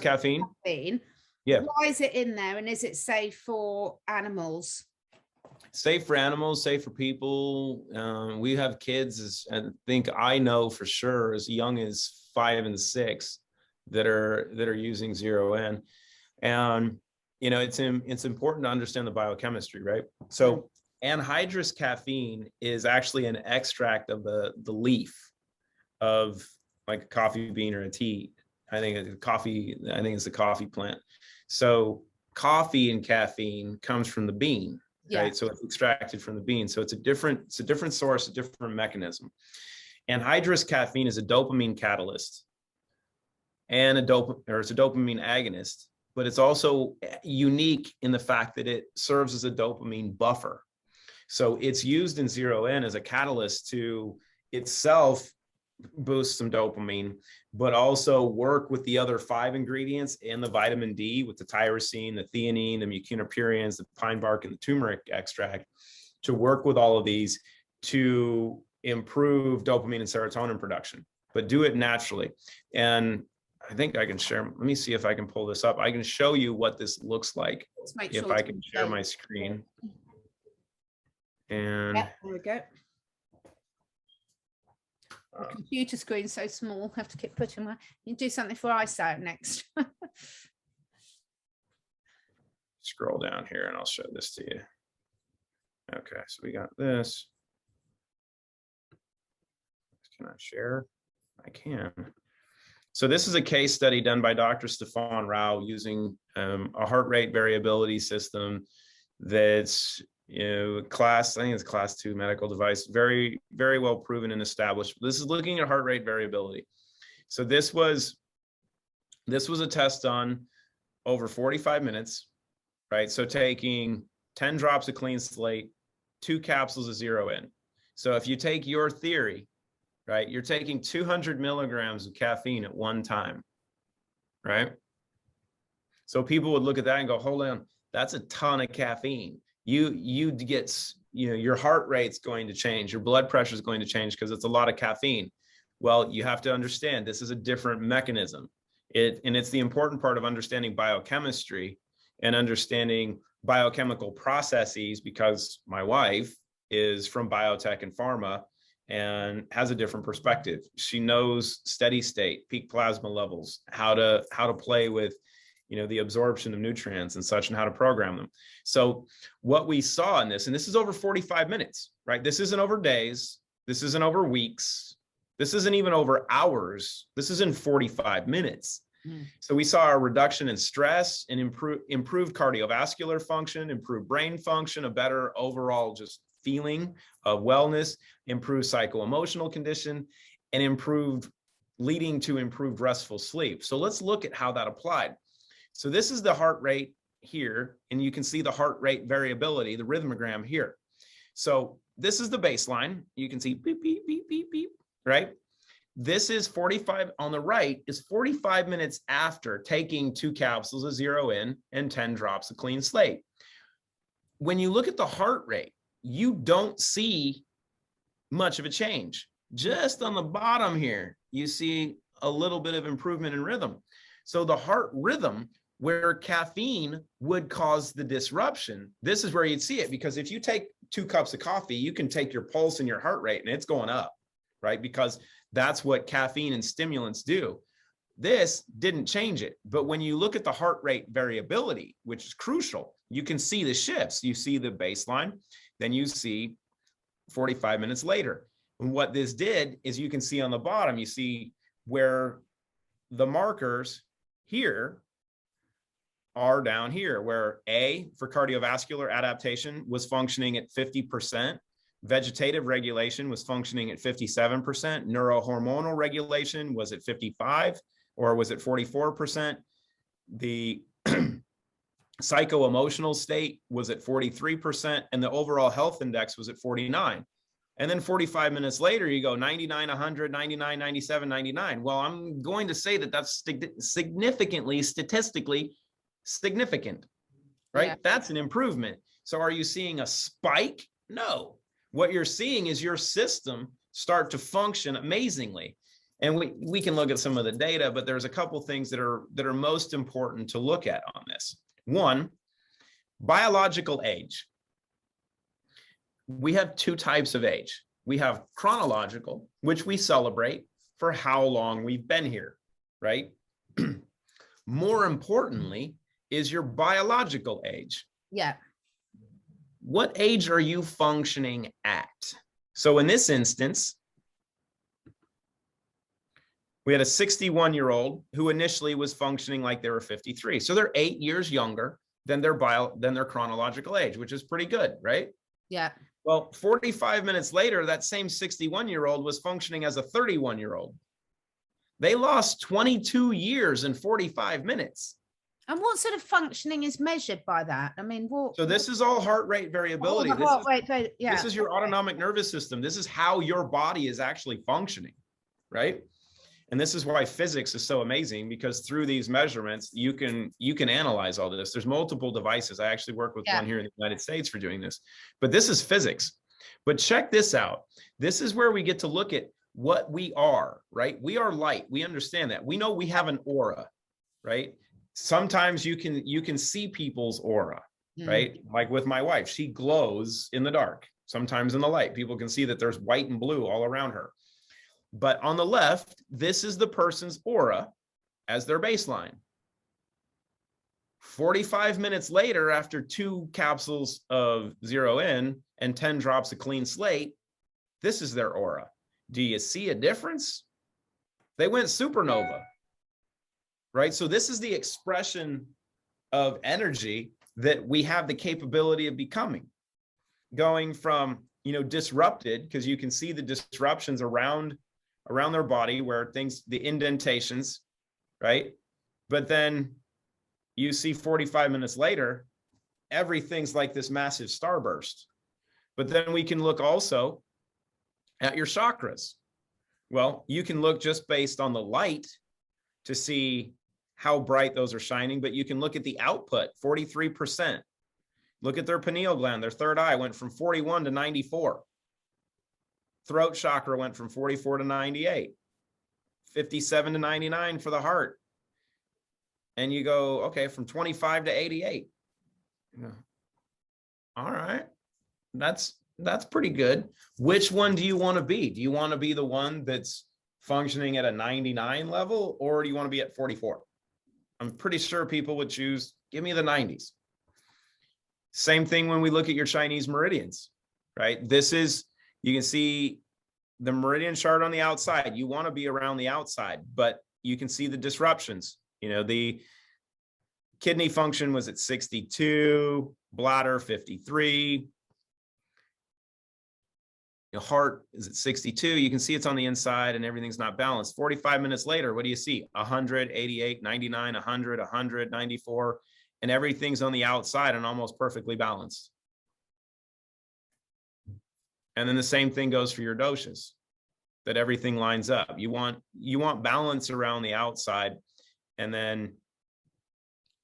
caffeine. Yeah. Why is it in there, and is it safe for animals? Safe for animals, safe for people. We have kids, I think I know for sure, as young as 5 and 6 that are using Zero In. And it's important to understand the biochemistry, right? So anhydrous caffeine is actually an extract of the leaf of like a coffee bean or a tea. I think it's the coffee plant. So coffee and caffeine comes from the bean, right? So it's extracted from the bean. So it's a different source, a different mechanism. Anhydrous caffeine is a dopamine catalyst and it's a dopamine agonist, but it's also unique in the fact that it serves as a dopamine buffer. So it's used in Zero In as a catalyst to itself boost some dopamine, but also work with the other 5 ingredients and the vitamin D with the tyrosine, the theanine, the mucunapurines, the pine bark, and the turmeric extract, to work with all of these to improve dopamine and serotonin production, but do it naturally. And I think I can share, let me see if I can pull this up. I can show you what this looks like if I can share my screen. And there we go. The computer screen's so small, I have to keep putting my, you do something for eyesight next. Scroll down here and I'll show this to you. Okay, so we got this. Can I share? I can. So this is a case study done by Dr. Stefan Rahm using a heart rate variability system that's I think it's class 2 medical device, very, very well proven and established. This is looking at heart rate variability. So this was a test done over 45 minutes, right? So taking 10 drops of clean slate, 2 capsules of Zero In. So if you take your theory, right, you're taking 200 milligrams of caffeine at one time, right? So people would look at that and go, hold on, that's a ton of caffeine. You get your heart rate's going to change, your blood pressure is going to change because it's a lot of caffeine. Well, you have to understand this is a different mechanism. And it's the important part of understanding biochemistry and understanding biochemical processes, because my wife is from biotech and pharma and has a different perspective. She knows steady state, peak plasma levels, how to play with the absorption of nutrients and such, and how to program them. So what we saw in this, and this is over 45 minutes, right? This isn't over days. This isn't over weeks. This isn't even over hours. This is in 45 minutes. So we saw a reduction in stress and improved cardiovascular function, improved brain function, a better overall just feeling of wellness, improved psycho-emotional condition, and leading to improved restful sleep. So let's look at how that applied. So this is the heart rate here, and you can see the heart rate variability, the rhythmogram here. So this is the baseline. You can see beep, beep, beep, beep, beep, right? This is 45 on the right, is 45 minutes after taking 2 capsules of 0 and 10 drops of clean slate. When you look at the heart rate, you don't see much of a change. Just on the bottom here, you see a little bit of improvement in rhythm. So the heart rhythm, where caffeine would cause the disruption, this is where you'd see it, because if you take 2 cups of coffee, you can take your pulse and your heart rate and it's going up, right? Because that's what caffeine and stimulants do. This didn't change it. But when you look at the heart rate variability, which is crucial, you can see the shifts. You see the baseline, then you see 45 minutes later. And what this did is you can see on the bottom, you see where the markers here are down here, where A, for cardiovascular adaptation, was functioning at 50%. Vegetative regulation was functioning at 57%. Neurohormonal regulation was at 55, or was it 44%? The psycho-emotional state was at 43%, and the overall health index was at 49. And then 45 minutes later, you go 99, 100, 99, 97, 99. Well, I'm going to say that that's significantly, statistically significant, right? Yeah. That's an improvement. So are you seeing a spike? No. What you're seeing is your system start to function amazingly. And we can look at some of the data, but there's a couple things that are most important to look at on this. One, biological age. We have 2 types of age. We have chronological, which we celebrate for how long we've been here, right? More importantly is your biological age. Yeah. What age are you functioning at? So in this instance, we had a 61-year-old who initially was functioning like they were 53. So they're 8 years younger than their chronological age, which is pretty good, right? Yeah. Well, 45 minutes later, that same 61-year-old was functioning as a 31-year-old. They lost 22 years in 45 minutes. And what sort of functioning is measured by that? I mean, so this is all heart rate variability. This is your autonomic nervous system. This is how your body is actually functioning, right? And this is why physics is so amazing, because through these measurements, you can analyze all this. There's multiple devices. I actually work with one here in the United States for doing this, but this is physics. But check this out. This is where we get to look at what we are, right? We are light. We understand that. We know we have an aura, right? Sometimes you can see people's aura, right? Like with my wife, she glows in the dark. Sometimes in the light, people can see that there's white and blue all around her. But on the left, this is the person's aura as their baseline. 45 minutes later, after 2 capsules of 0 and 10 drops of clean slate, this is their aura. Do you see a difference? They went supernova, right? So this is the expression of energy that we have the capability of becoming, going from, disrupted, because you can see the disruptions around their body where the indentations, right? But then you see 45 minutes later, everything's like this massive starburst. But then we can look also at your chakras. Well, you can look just based on the light to see how bright those are shining, but you can look at the output, 43%. Look at their pineal gland. Their third eye went from 41 to 94. Throat chakra went from 44 to 98, 57 to 99 for the heart. And you go, okay, from 25 to 88. Yeah. All right. That's pretty good. Which one do you want to be? Do you want to be the one that's functioning at a 99 level, or do you want to be at 44? I'm pretty sure people would choose, give me the 90s. Same thing when we look at your Chinese meridians, right? This is, you can see the meridian chart on the outside. You want to be around the outside, but you can see the disruptions. You know, the kidney function was at 62, bladder 53. Your heart is at 62. You can see it's on the inside and everything's not balanced. 45 minutes later, what do you see? 100, 88, 99, 100, 100, 94, and everything's on the outside and almost perfectly balanced. And then the same thing goes for your doshas, that everything lines up. You want balance around the outside, and then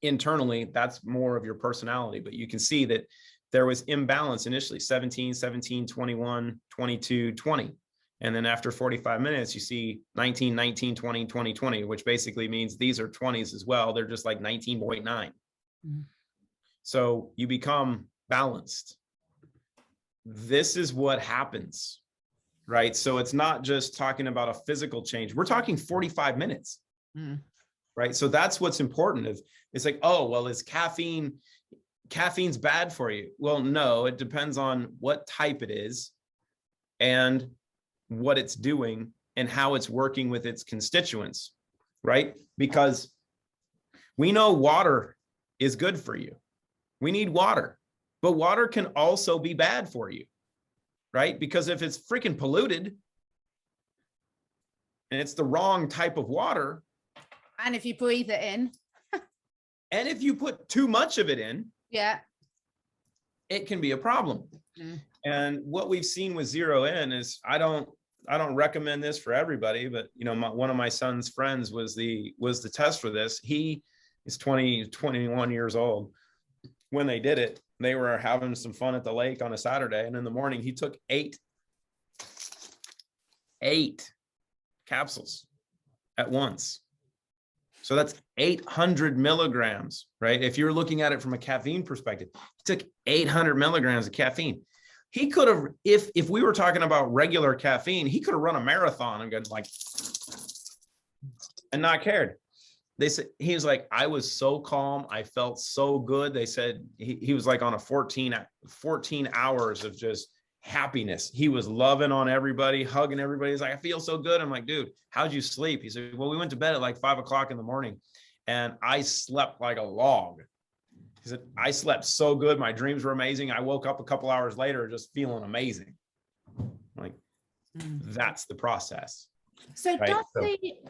internally, that's more of your personality. But you can see that there was imbalance initially, 17, 17, 21, 22, 20. And then after 45 minutes, you see 19, 19, 20, 20, 20, which basically means these are 20s as well. They're just like 19.9. Mm-hmm. So you become balanced. This is what happens, right? So it's not just talking about a physical change. We're talking 45 minutes, right? So that's what's important. It's like, oh, well, is caffeine's bad for you? Well, no, it depends on what type it is and what it's doing and how it's working with its constituents, right? Because we know water is good for you. We need water, but water can also be bad for you, right? Because if it's freaking polluted and it's the wrong type of water. And if you breathe it in. And if you put too much of it in, yeah, it can be a problem. And what we've seen with Zero In is, I don't recommend this for everybody, but you know, one of my son's friends was the test for this. He is 21 years old. When they did it, they were having some fun at the lake on a Saturday, and in the morning he took eight capsules at once. So that's 800 milligrams, right? If you're looking at it from a caffeine perspective, he took 800 milligrams of caffeine. He could have, if we were talking about regular caffeine, he could have run a marathon and got like, and not cared. They said, he was like, I was so calm. I felt so good. They said he was like on a 14 hours of just happiness. He was loving on everybody, hugging everybody. He's like, I feel so good. I'm like, dude, how'd you sleep? He said, well, we went to bed at like 5 o'clock in the morning and I slept like a log. He said, I slept so good. My dreams were amazing. I woke up a couple hours later just feeling amazing. Like, that's the process. So right?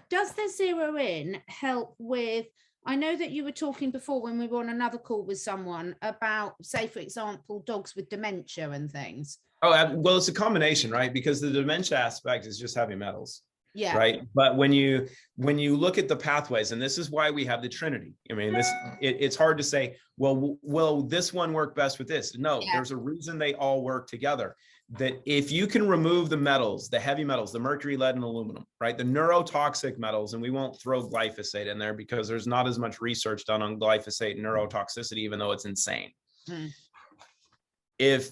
does the Zero In help with, I know that you were talking before when we were on another call with someone about, say, for example, dogs with dementia and things. Oh, well, it's a combination, right? Because the dementia aspect is just heavy metals. Yeah. Right. But when you look at the pathways, and this is why we have the Trinity. I mean, it's hard to say, well, this one work best with this. No, there's a reason they all work together. That if you can remove the metals, the heavy metals, the mercury, lead, and aluminum, right? The neurotoxic metals, and we won't throw glyphosate in there because there's not as much research done on glyphosate and neurotoxicity, even though it's insane. If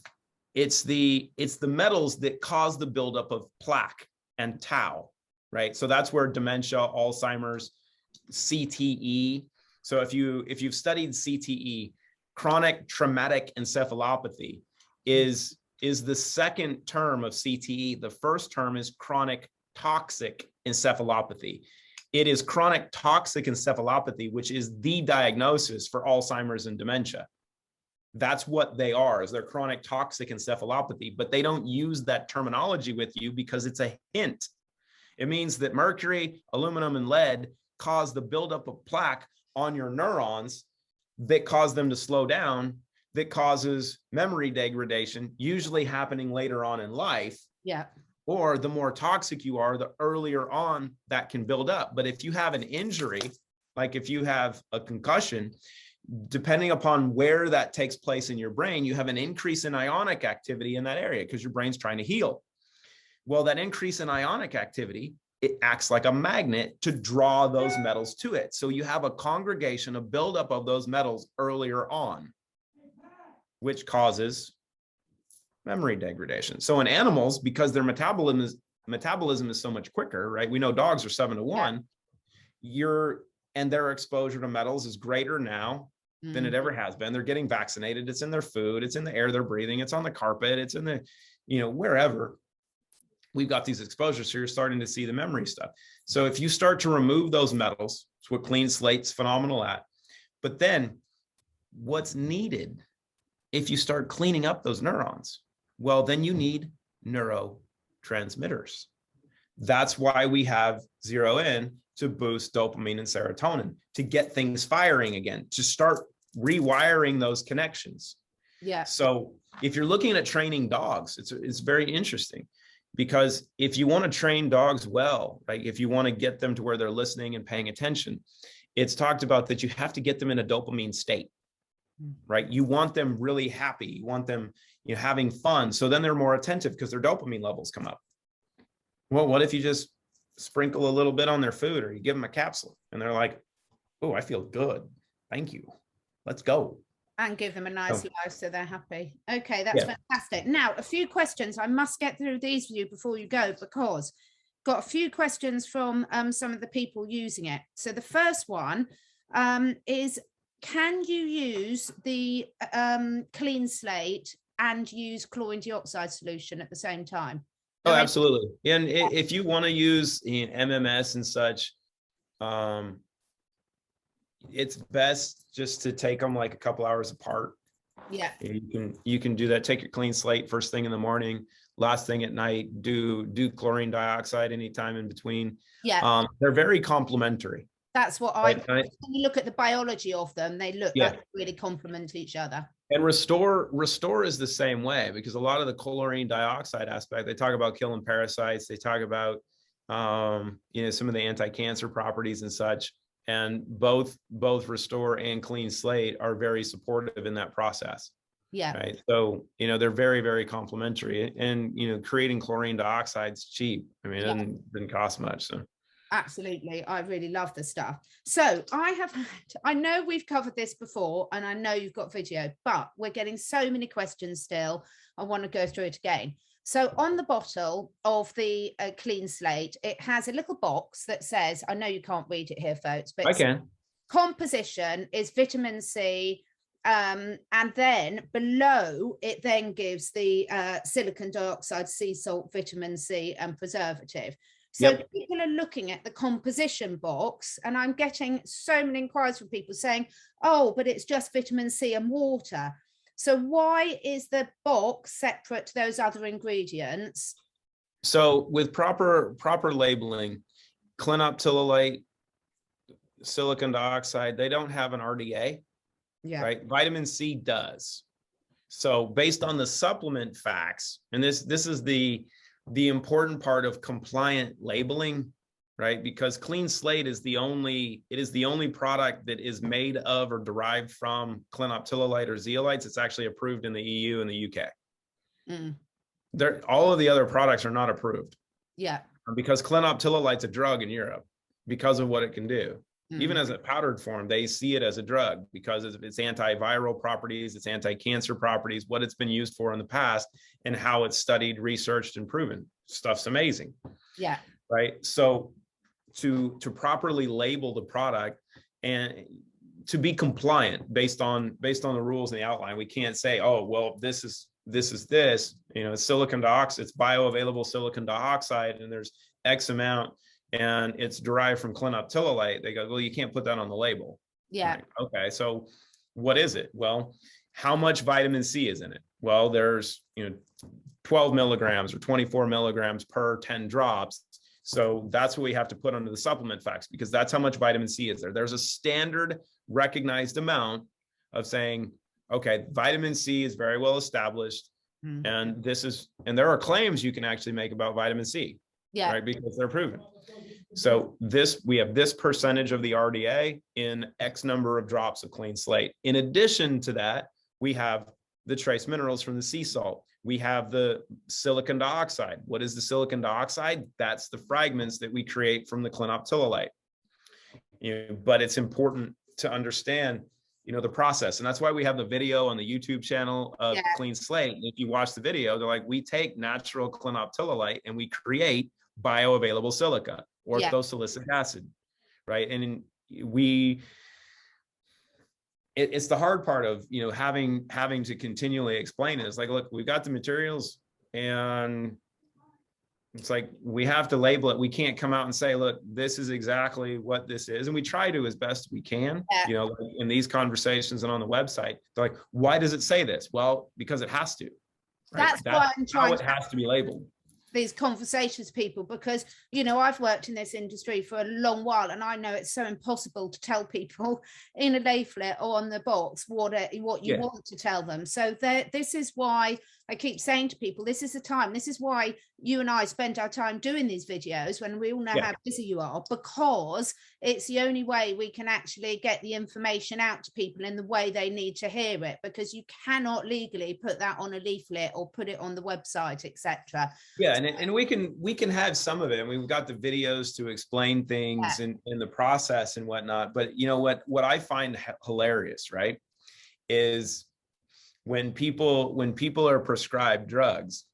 it's the metals that cause the buildup of plaque and tau, right? So that's where dementia, Alzheimer's, CTE. So if you've studied CTE, chronic traumatic encephalopathy is the second term of CTE. The first term is chronic toxic encephalopathy. It is chronic toxic encephalopathy, which is the diagnosis for Alzheimer's and dementia. That's what they are, is they're chronic toxic encephalopathy, but they don't use that terminology with you because it's a hint. It means that mercury, aluminum, and lead cause the buildup of plaque on your neurons that cause them to slow down, that causes memory degradation, usually happening later on in life. Yeah. Or the more toxic you are, the earlier on that can build up. But if you have an injury, like if you have a concussion, depending upon where that takes place in your brain, you have an increase in ionic activity in that area because your brain's trying to heal. Well, that increase in ionic activity, it acts like a magnet to draw those metals to it. So you have a congregation, a buildup of those metals earlier on, which causes memory degradation. So in animals, because their metabolism is so much quicker, right? We know dogs are 7 to 1. And their exposure to metals is greater now than it ever has been. They're getting vaccinated. It's in their food. It's in the air they're breathing. It's on the carpet. It's in the, wherever we've got these exposures. So you're starting to see the memory stuff. So if you start to remove those metals, it's what Clean Slate's phenomenal at. But then what's needed if you start cleaning up those neurons? Well, then you need neurotransmitters. That's why we have Zero In to boost dopamine and serotonin, to get things firing again, to start rewiring those connections. Yeah. So if you're looking at training dogs, it's very interesting, because if you want to train dogs well, right, if you want to get them to where they're listening and paying attention, it's talked about that you have to get them in a dopamine state, right? You want them really happy. You want them, having fun. So then they're more attentive because their dopamine levels come up. Well, what if you just sprinkle a little bit on their food, or you give them a capsule and they're like, oh, I feel good. Thank you. Let's go. And give them a nice life so they're happy. Okay, that's fantastic. Now, a few questions. I must get through these with you before you go, because got a few questions from some of the people using it. So the first one is, can you use the Clean Slate and use chlorine dioxide solution at the same time? Oh, absolutely. And if you want to use MMS and such, it's best just to take them like a couple hours apart. Yeah. You can do that. Take your Clean Slate first thing in the morning, last thing at night, do chlorine dioxide anytime in between. Yeah. They're very complementary. That's what when you look at the biology of them, they look like really complement each other. And restore is the same way, because a lot of the chlorine dioxide aspect, they talk about killing parasites. They talk about, some of the anti-cancer properties and such. And both Restore and Clean Slate are very supportive in that process. Yeah. Right. So, they're very, very complementary, and, creating chlorine dioxide is cheap. I mean, it doesn't cost much. So. Absolutely. I really love the stuff. So I know we've covered this before, and I know you've got video, but we're getting so many questions still. I want to go through it again. So on the bottle of the Clean Slate, it has a little box that says, I know you can't read it here, folks, but I can. Composition is vitamin C. And then below it then gives the silicon dioxide, sea salt, vitamin C, and preservative. So people are looking at the composition box, and I'm getting so many inquiries from people saying, oh, but it's just vitamin C and water. So why is the box separate to those other ingredients? So with proper labeling, clinoptilolate, silicon dioxide, they don't have an RDA, right? Vitamin C does. So based on the supplement facts, and this is the important part of compliant labeling, right? Because Clean Slate is the only product that is made of or derived from clinoptilolate or zeolites. It's actually approved in the EU and the UK. All of the other products are not approved. Yeah. Because clinoptilolate's a drug in Europe because of what it can do. Even as a powdered form, they see it as a drug because of its antiviral properties, its anti-cancer properties, what it's been used for in the past, and how it's studied, researched, and proven. Stuff's amazing. Yeah. Right. So to properly label the product and to be compliant based on the rules in the outline, we can't say, oh, well, this is silicon dioxide, it's bioavailable silicon dioxide, and there's X amount, and it's derived from clinoptilolate. They go, well, you can't put that on the label. Yeah. Right. Okay. So what is it? Well, how much vitamin C is in it? Well, there's, 12 milligrams or 24 milligrams per 10 drops. So that's what we have to put under the supplement facts, because that's how much vitamin C is there. There's a standard recognized amount of saying, okay, vitamin C is very well established. And there are claims you can actually make about vitamin C. Yeah. Right. Because they're proven. So we have this percentage of the RDA in X number of drops of clean slate. In addition to that, we have the trace minerals from the sea salt. We have the silicon dioxide. What is the silicon dioxide? That's the fragments that we create from the clinoptilolite. But it's important to understand, the process. And that's why we have the video on the YouTube channel of Clean Slate. If you watch the video, they're like, we take natural clinoptilolite and we create bioavailable silica, orthosilicic acid, right? And it's the hard part of, having to continually explain it. It's like, look, we've got the materials and it's like, we have to label it. We can't come out and say, look, this is exactly what this is. And we try to as best we can, like in these conversations and on the website. They're like, why does it say this? Well, because it has to. Right? That's why I'm trying. How it has to be labeled. These conversations, people, because I've worked in this industry for a long while, and I know it's so impossible to tell people in a leaflet or on the box what you want to tell them. So this is why I keep saying to people, this is the time. This is why you and I spend our time doing these videos when we all know how busy you are, because it's the only way we can actually get the information out to people in the way they need to hear it, because you cannot legally put that on a leaflet or put it on the website, etc. Yeah, and we can have some of it. And we've got the videos to explain things in the process and whatnot. But what I find hilarious, right, is when people are prescribed drugs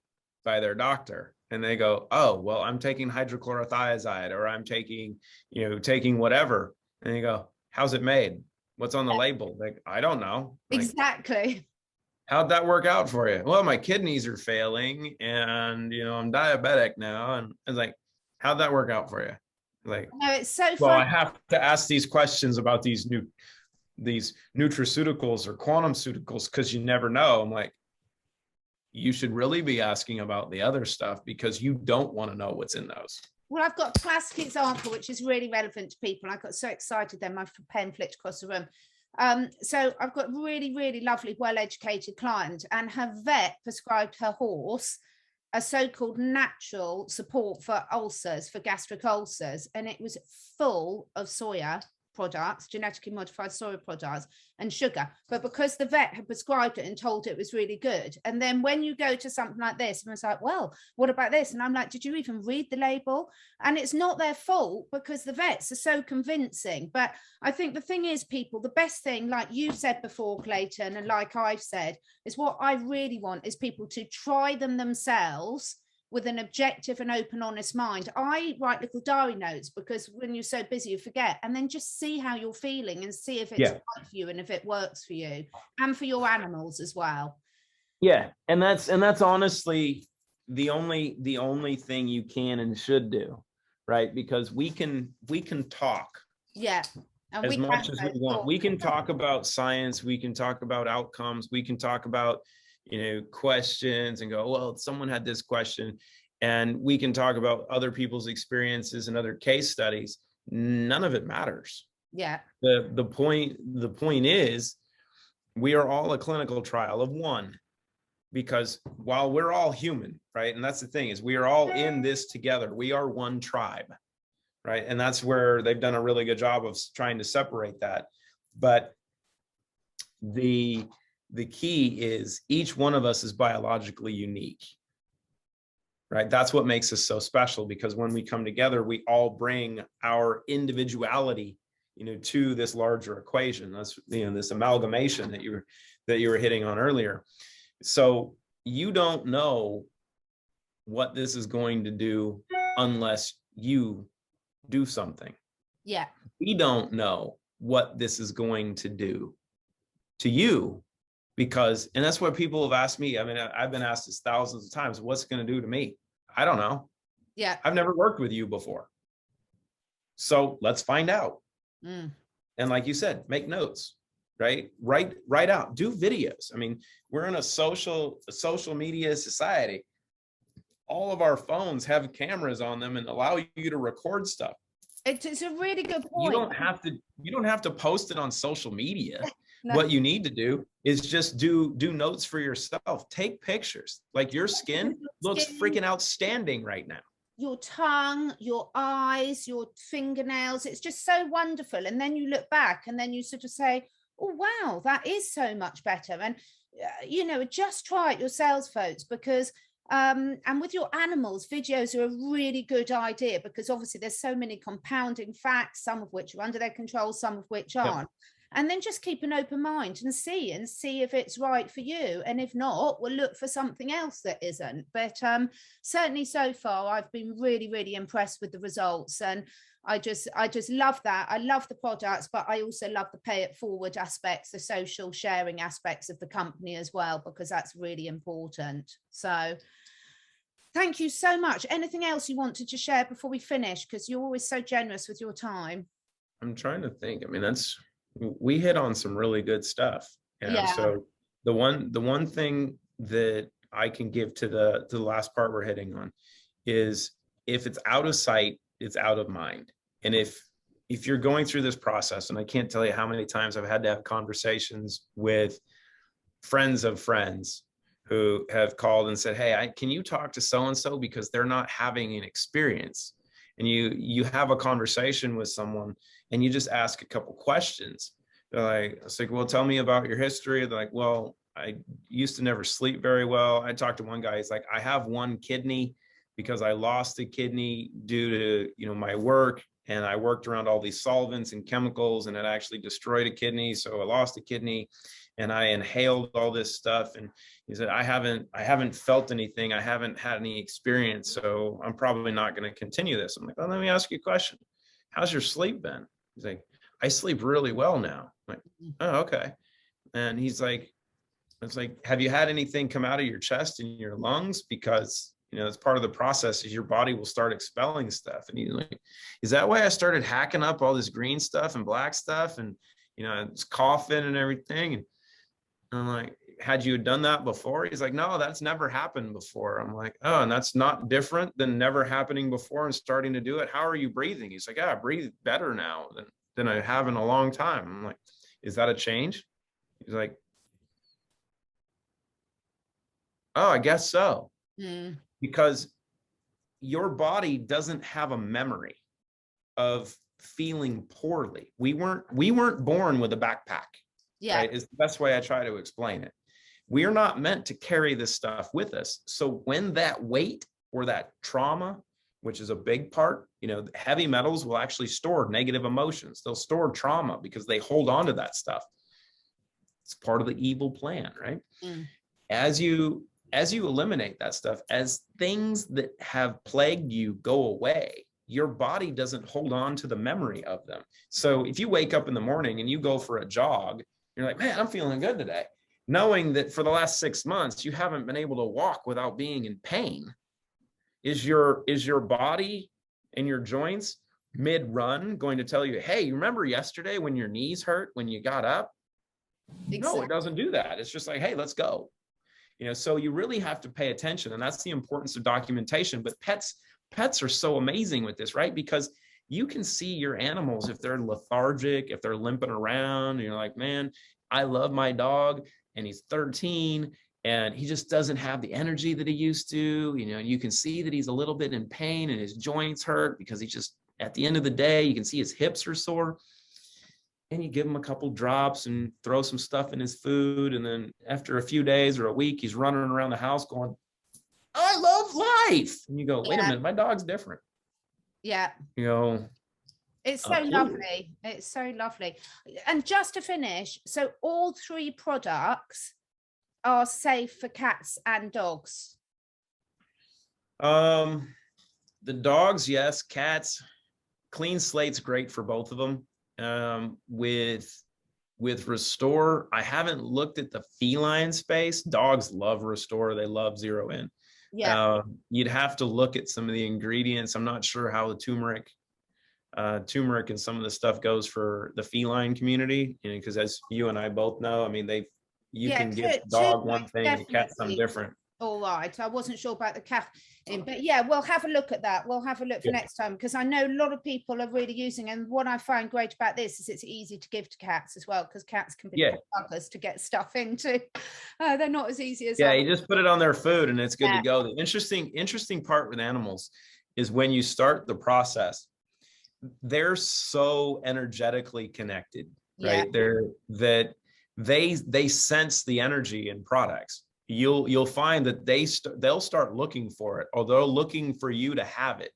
by their doctor and they go, oh, well, I'm taking hydrochlorothiazide, or I'm taking whatever. And you go, how's it made? What's on the label? Like, I don't know. Exactly. How'd that work out for you? Well, my kidneys are failing and, I'm diabetic now. And it's like, how'd that work out for you? Like, no, it's so well, I have to ask these questions about these nutraceuticals or quantum ceuticals, because you never know. I'm like, you should really be asking about the other stuff, because you don't want to know what's in those. Well, I've got a classic example, which is really relevant to people. I got so excited then my pen flipped across the room. So I've got a really, really lovely, well-educated client, and her vet prescribed her horse a so-called natural support for ulcers, for gastric ulcers. And it was full of soya products, genetically modified soya products, and sugar. But because the vet had prescribed it and told it was really good, and then when you go to something like this, and it's like, well, what about this? And I'm like, did you even read the label? And it's not their fault, because the vets are so convincing. But I think the thing is, people, the best thing, like you said before, Clayton, and like I've said, is what I really want is people to try them themselves with an objective and open, honest mind. I write little diary notes, because when you're so busy, you forget, and then just see how you're feeling and see if it's right for you and if it works for you and for your animals as well. Yeah. And that's honestly the only thing you can and should do, right? Because we can talk. Yeah. And as much as we want. We can talk about science, we can talk about outcomes, we can talk about questions and go, well, someone had this question, and we can talk about other people's experiences and other case studies. None of it matters. Yeah. The point is, we are all a clinical trial of one, because while we're all human, right? And that's the thing, is we are all in this together. We are one tribe, right? And that's where they've done a really good job of trying to separate that. But the key is, each one of us is biologically unique, right? That's what makes us so special, because when we come together, we all bring our individuality, to this larger equation. That's, this amalgamation that you were hitting on earlier. So you don't know what this is going to do unless you do something. Yeah. We don't know what this is going to do to you, because, and that's what people have asked me. I mean, I've been asked this thousands of times, what's it going to do to me? I don't know. Yeah. I've never worked with you before. So let's find out. And like you said, make notes, right? Write out, do videos. I mean, we're in a social media society. All of our phones have cameras on them and allow you to record stuff. It's a really good point. You don't have to post it on social media. No. What you need to do is just do notes for yourself. Take pictures. Like, your skin looks freaking outstanding right now. your tongue, your eyes, your fingernails. It's just so wonderful. And then you look back and then you sort of say, oh, wow, that is so much better. And, you know, just try it yourselves, folks, because and with your animals, videos are a really good idea, because obviously there's so many compounding facts, some of which are under their control, some of which aren't. And then just keep an open mind and see if it's right for you. And if not, we'll look for something else that isn't. But certainly so far, I've been really, really impressed with the results. And I just love that. I love the products, but I also love the pay it forward aspects, the social sharing aspects of the company as well, because that's really important. So thank you so much. Anything else you wanted to share before we finish? Because you're always so generous with your time. I'm trying to think. I mean, we hit on some really good stuff. And so the one thing that I can give to the last part we're hitting on is, if it's out of sight, it's out of mind. And if you're going through this process, and I can't tell you how many times I've had to have conversations with friends of friends who have called and said, hey, can you talk to so-and-so, because they're not having an experience. And you have a conversation with someone and you just ask a couple questions. They're like, it's like, well, tell me about your history. They're like, well, I used to never sleep very well. I talked to one guy, he's like, I have one kidney because I lost a kidney due to, you know, my work, and I worked around all these solvents and chemicals, and it actually destroyed a kidney. So I lost a kidney, and I inhaled all this stuff. And he said, I haven't felt anything. I haven't had any experience. So I'm probably not going to continue this. I'm like, well, let me ask you a question. How's your sleep been? He's like, I sleep really well now. I'm like, oh, okay. And he's like, it's like, have you had anything come out of your chest and your lungs? Because, you know, it's part of the process, is your body will start expelling stuff. And he's like, is that why I started hacking up all this green stuff and black stuff? And, you know, it's coughing and everything. And I'm like, had you done that before? He's like, no, that's never happened before. I'm like, oh, and that's not different than never happening before and starting to do it. How are you breathing? He's like, yeah, I breathe better now than I have in a long time. I'm like, is that a change? He's like, oh, I guess so. Because your body doesn't have a memory of feeling poorly. We weren't born with a backpack. Right? Is the best way I try to explain it. We are not meant to carry this stuff with us. So when that weight or that trauma, which is a big part, you know, heavy metals will actually store negative emotions. They'll store trauma because they hold on to that stuff. It's part of the evil plan, right? As you eliminate that stuff, as things that have plagued you go away, your body doesn't hold on to the memory of them. So if you wake up in the morning and you go for a jog, you're like, man, I'm feeling good today, knowing that for the last 6 months, you haven't been able to walk without being in pain. Is your body and your joints mid-run going to tell you, hey, you remember yesterday when your knees hurt when you got up? Exactly. No, it doesn't do that. It's just like, hey, let's go. You know, so you really have to pay attention, and that's the importance of documentation. But pets are so amazing with this, right? Because you can see your animals, if they're lethargic, if they're limping around, and you're like, man, I love my dog and he's 13 and he just doesn't have the energy that he used to. You know, you can see that he's a little bit in pain and his joints hurt because he just, at the end of the day, you can see his hips are sore. And you give him a couple drops and throw some stuff in his food. And then after a few days or a week, he's running around the house going, I love life. And you go, wait a minute, my dog's different. Yeah. You know, it's so lovely. It's so lovely. And just to finish, so all 3 products are safe for cats and dogs. The dogs, yes. Cats, Clean Slate's great for both of them. With Restore, I haven't looked at the feline space. Dogs love Restore. They love Zero In. Yeah. You'd have to look at some of the ingredients. I'm not sure how the turmeric and some of the stuff goes for the feline community, you know, because as you and I both know, I mean, you can give dog one thing and cat something different. All right. I wasn't sure about the cat, but yeah, we'll have a look at that. We'll have a look for next time, because I know a lot of people are really using, and what I find great about this is it's easy to give to cats as well, because cats can be others to get stuff into. They're not as easy as you just put it on their food and it's good to go. The interesting part with animals is when you start the process, they're so energetically connected, right? They sense the energy in products. You'll find that they'll start looking for it, or they're looking for you to have it.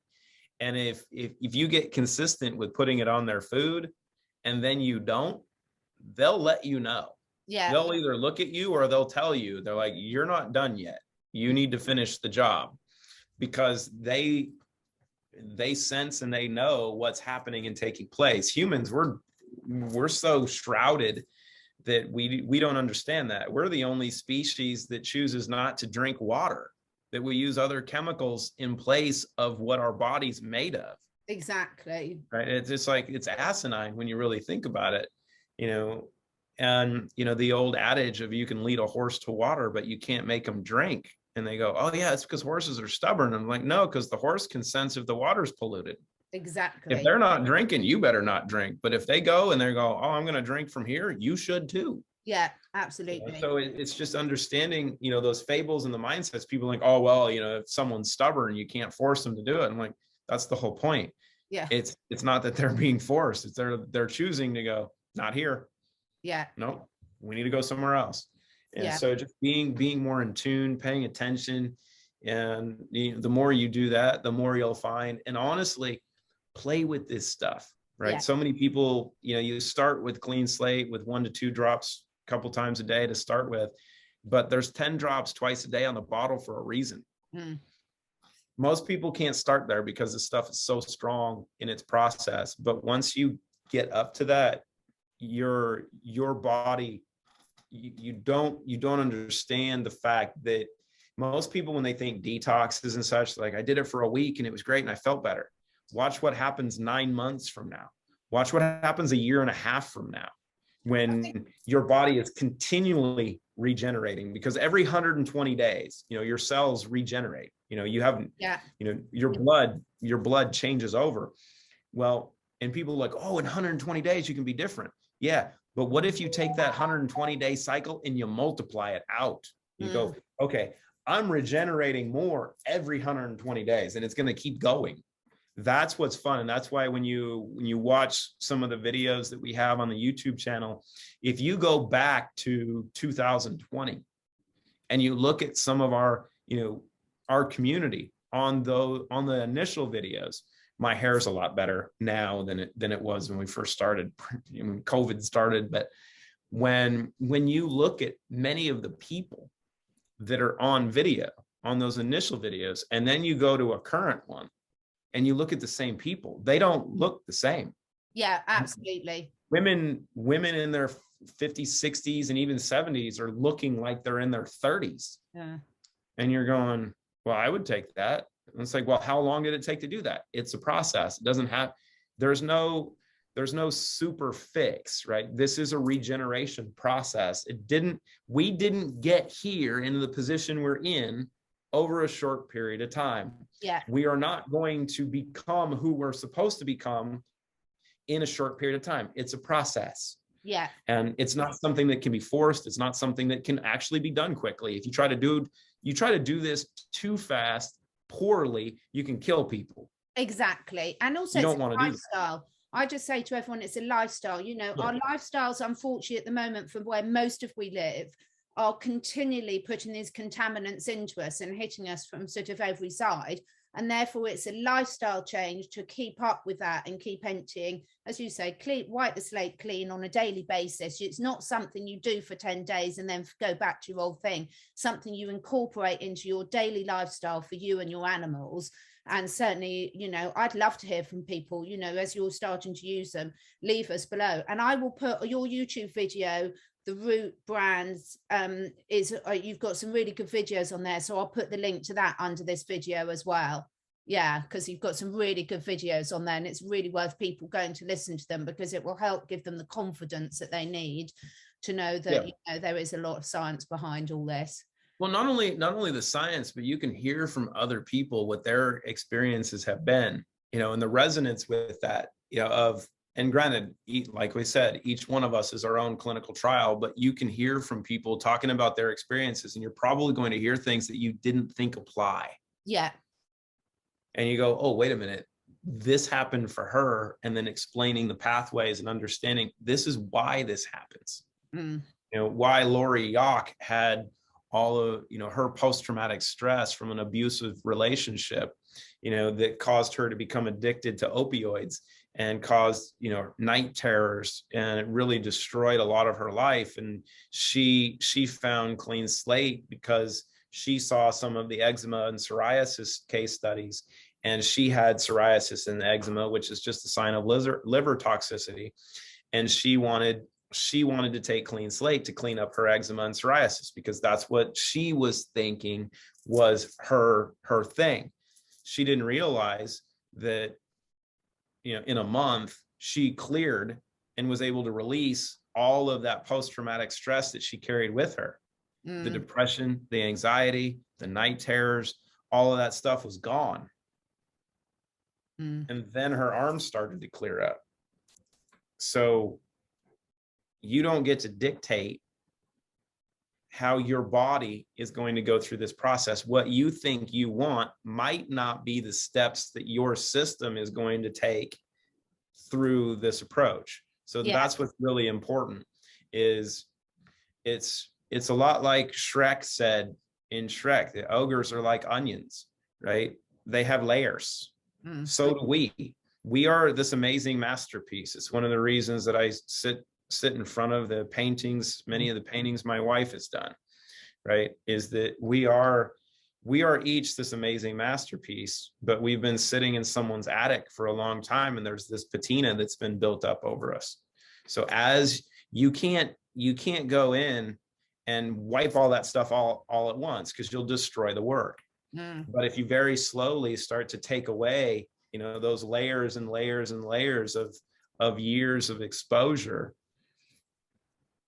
And if you get consistent with putting it on their food and then you don't, they'll let you know. Yeah. They'll either look at you or they'll tell you, they're like, you're not done yet. You need to finish the job, because they sense and they know what's happening and taking place. Humans, we're so shrouded that we don't understand that. We're the only species that chooses not to drink water, that we use other chemicals in place of what our body's made of. Exactly. Right. It's just like, it's asinine when you really think about it, and, the old adage of you can lead a horse to water, but you can't make them drink. And they go, oh yeah, it's because horses are stubborn. I'm like, no, because the horse can sense if the water's polluted. Exactly. If they're not drinking, you better not drink. But if they go and they go, oh, I'm going to drink from here, you should too. Yeah, absolutely. So it's just understanding, those fables and the mindsets. People think, oh, well, if someone's stubborn, you can't force them to do it. I'm like, that's the whole point. Yeah. It's not that they're being forced. It's they're choosing to go, not here. Yeah. No, we need to go somewhere else. And yeah. So just being more in tune, paying attention. And the more you do that, the more you'll find. And honestly, play with this stuff, right? Yeah. So many people, you start with clean slate with 1 to 2 drops a couple times a day to start with, but there's 10 drops twice a day on the bottle for a reason. Most people can't start there because the stuff is so strong in its process. But once you get up to that, your body, you don't understand the fact that most people, when they think detoxes and such, like, I did it for a week and it was great and I felt better. Watch what happens 9 months from now. Watch what happens a year and a half from now, when your body is continually regenerating, because every 120 days, your cells regenerate. You haven't, your blood changes over. Well, and people are like, oh, in 120 days, you can be different. Yeah. But what if you take that 120-day cycle and you multiply it out? You go, okay, I'm regenerating more every 120 days, and it's going to keep going. That's what's fun. And that's why when you watch some of the videos that we have on the YouTube channel, if you go back to 2020 and you look at some of our community on the initial videos, my hair is a lot better now than it was when we first started, when COVID started. But when you look at many of the people that are on video, on those initial videos, and then you go to a current one and you look at the same people, they don't look the same. Yeah, absolutely. Women in their 50s, 60s, and even 70s are looking like they're in their 30s. Yeah. And you're going, well, I would take that. And it's like, well, how long did it take to do that? It's a process. It doesn't have, there's no super fix, right? This is a regeneration process. We didn't get here into the position we're in over a short period of time. Yeah. We are not going to become who we're supposed to become in a short period of time. It's a process. Yeah. And it's not something that can be forced. It's not something that can actually be done quickly. If you try to do this too fast, poorly, you can kill people. Exactly. And also, you it's don't a want to do lifestyle. I just say to everyone, it's a lifestyle. Our lifestyles, unfortunately, at the moment, from where most of we live, are continually putting these contaminants into us and hitting us from sort of every side. And therefore, it's a lifestyle change to keep up with that and keep emptying, as you say, wipe the slate clean on a daily basis. It's not something you do for 10 days and then go back to your old thing, something you incorporate into your daily lifestyle for you and your animals. And certainly, I'd love to hear from people, as you're starting to use them, leave us below. And I will put your YouTube video, the Root brands, you've got some really good videos on there. So I'll put the link to that under this video as well. Yeah, because you've got some really good videos on there, and it's really worth people going to listen to them, because it will help give them the confidence that they need to know that there is a lot of science behind all this. Well, not only the science, but you can hear from other people what their experiences have been, and the resonance with that, and granted, like we said, each one of us is our own clinical trial, but you can hear from people talking about their experiences, and you're probably going to hear things that you didn't think apply. Yeah. and you go, oh, wait a minute, this happened for her. And then explaining the pathways and understanding this is why this happens. You know, why Lori Yock had all of, you know, her post-traumatic stress from an abusive relationship, you know, that caused her to become addicted to opioids and caused, you know, night terrors, and it really destroyed a lot of her life. And she found Clean Slate because she saw some of the eczema and psoriasis case studies, and she had psoriasis and eczema, which is just a sign of liver toxicity. And she wanted to take Clean Slate to clean up her eczema and psoriasis, because that's what she was thinking was her thing. She didn't realize that, you know, in a month she cleared and was able to release all of that post-traumatic stress that she carried with her. The depression, the anxiety, the night terrors, all of that stuff was gone. And then her arms started to clear up. So you don't get to dictate how your body is going to go through this process. What you think you want might not be the steps that your system is going to take through this approach. So that's what's really important. Is it's a lot like Shrek said in Shrek. The ogres are like onions, right? They have layers. So do we. We are this amazing masterpiece. It's one of the reasons that I sit in front of the paintings, many of the paintings my wife has done, right? Is that we are each this amazing masterpiece, but we've been sitting in someone's attic for a long time, and there's this patina that's been built up over us. So as you can't go in and wipe all that stuff all at once, because you'll destroy the work. But if you very slowly start to take away, you know, those layers and layers and layers of years of exposure,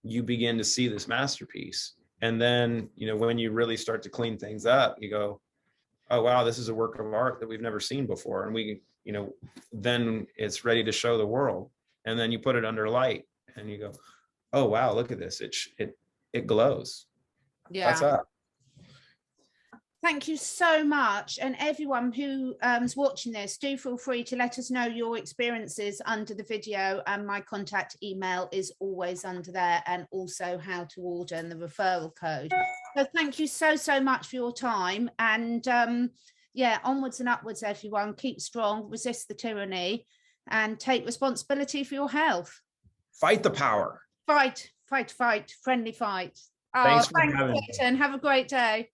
you begin to see this masterpiece. And then, you know, when you really start to clean things up, you go, oh, wow, this is a work of art that we've never seen before. And we, you know, then it's ready to show the world. And then you put it under light and you go, oh, wow, look at this. It glows. Yeah. That's up. Thank you so much. And everyone who is watching this, do feel free to let us know your experiences under the video, and my contact email is always under there, and also how to order and the referral code. So thank you so much for your time. And yeah, onwards and upwards, everyone. Keep strong, resist the tyranny, and take responsibility for your health. Fight the power. Fight, friendly fight. Thanks for having me. Clayton. Have a great day.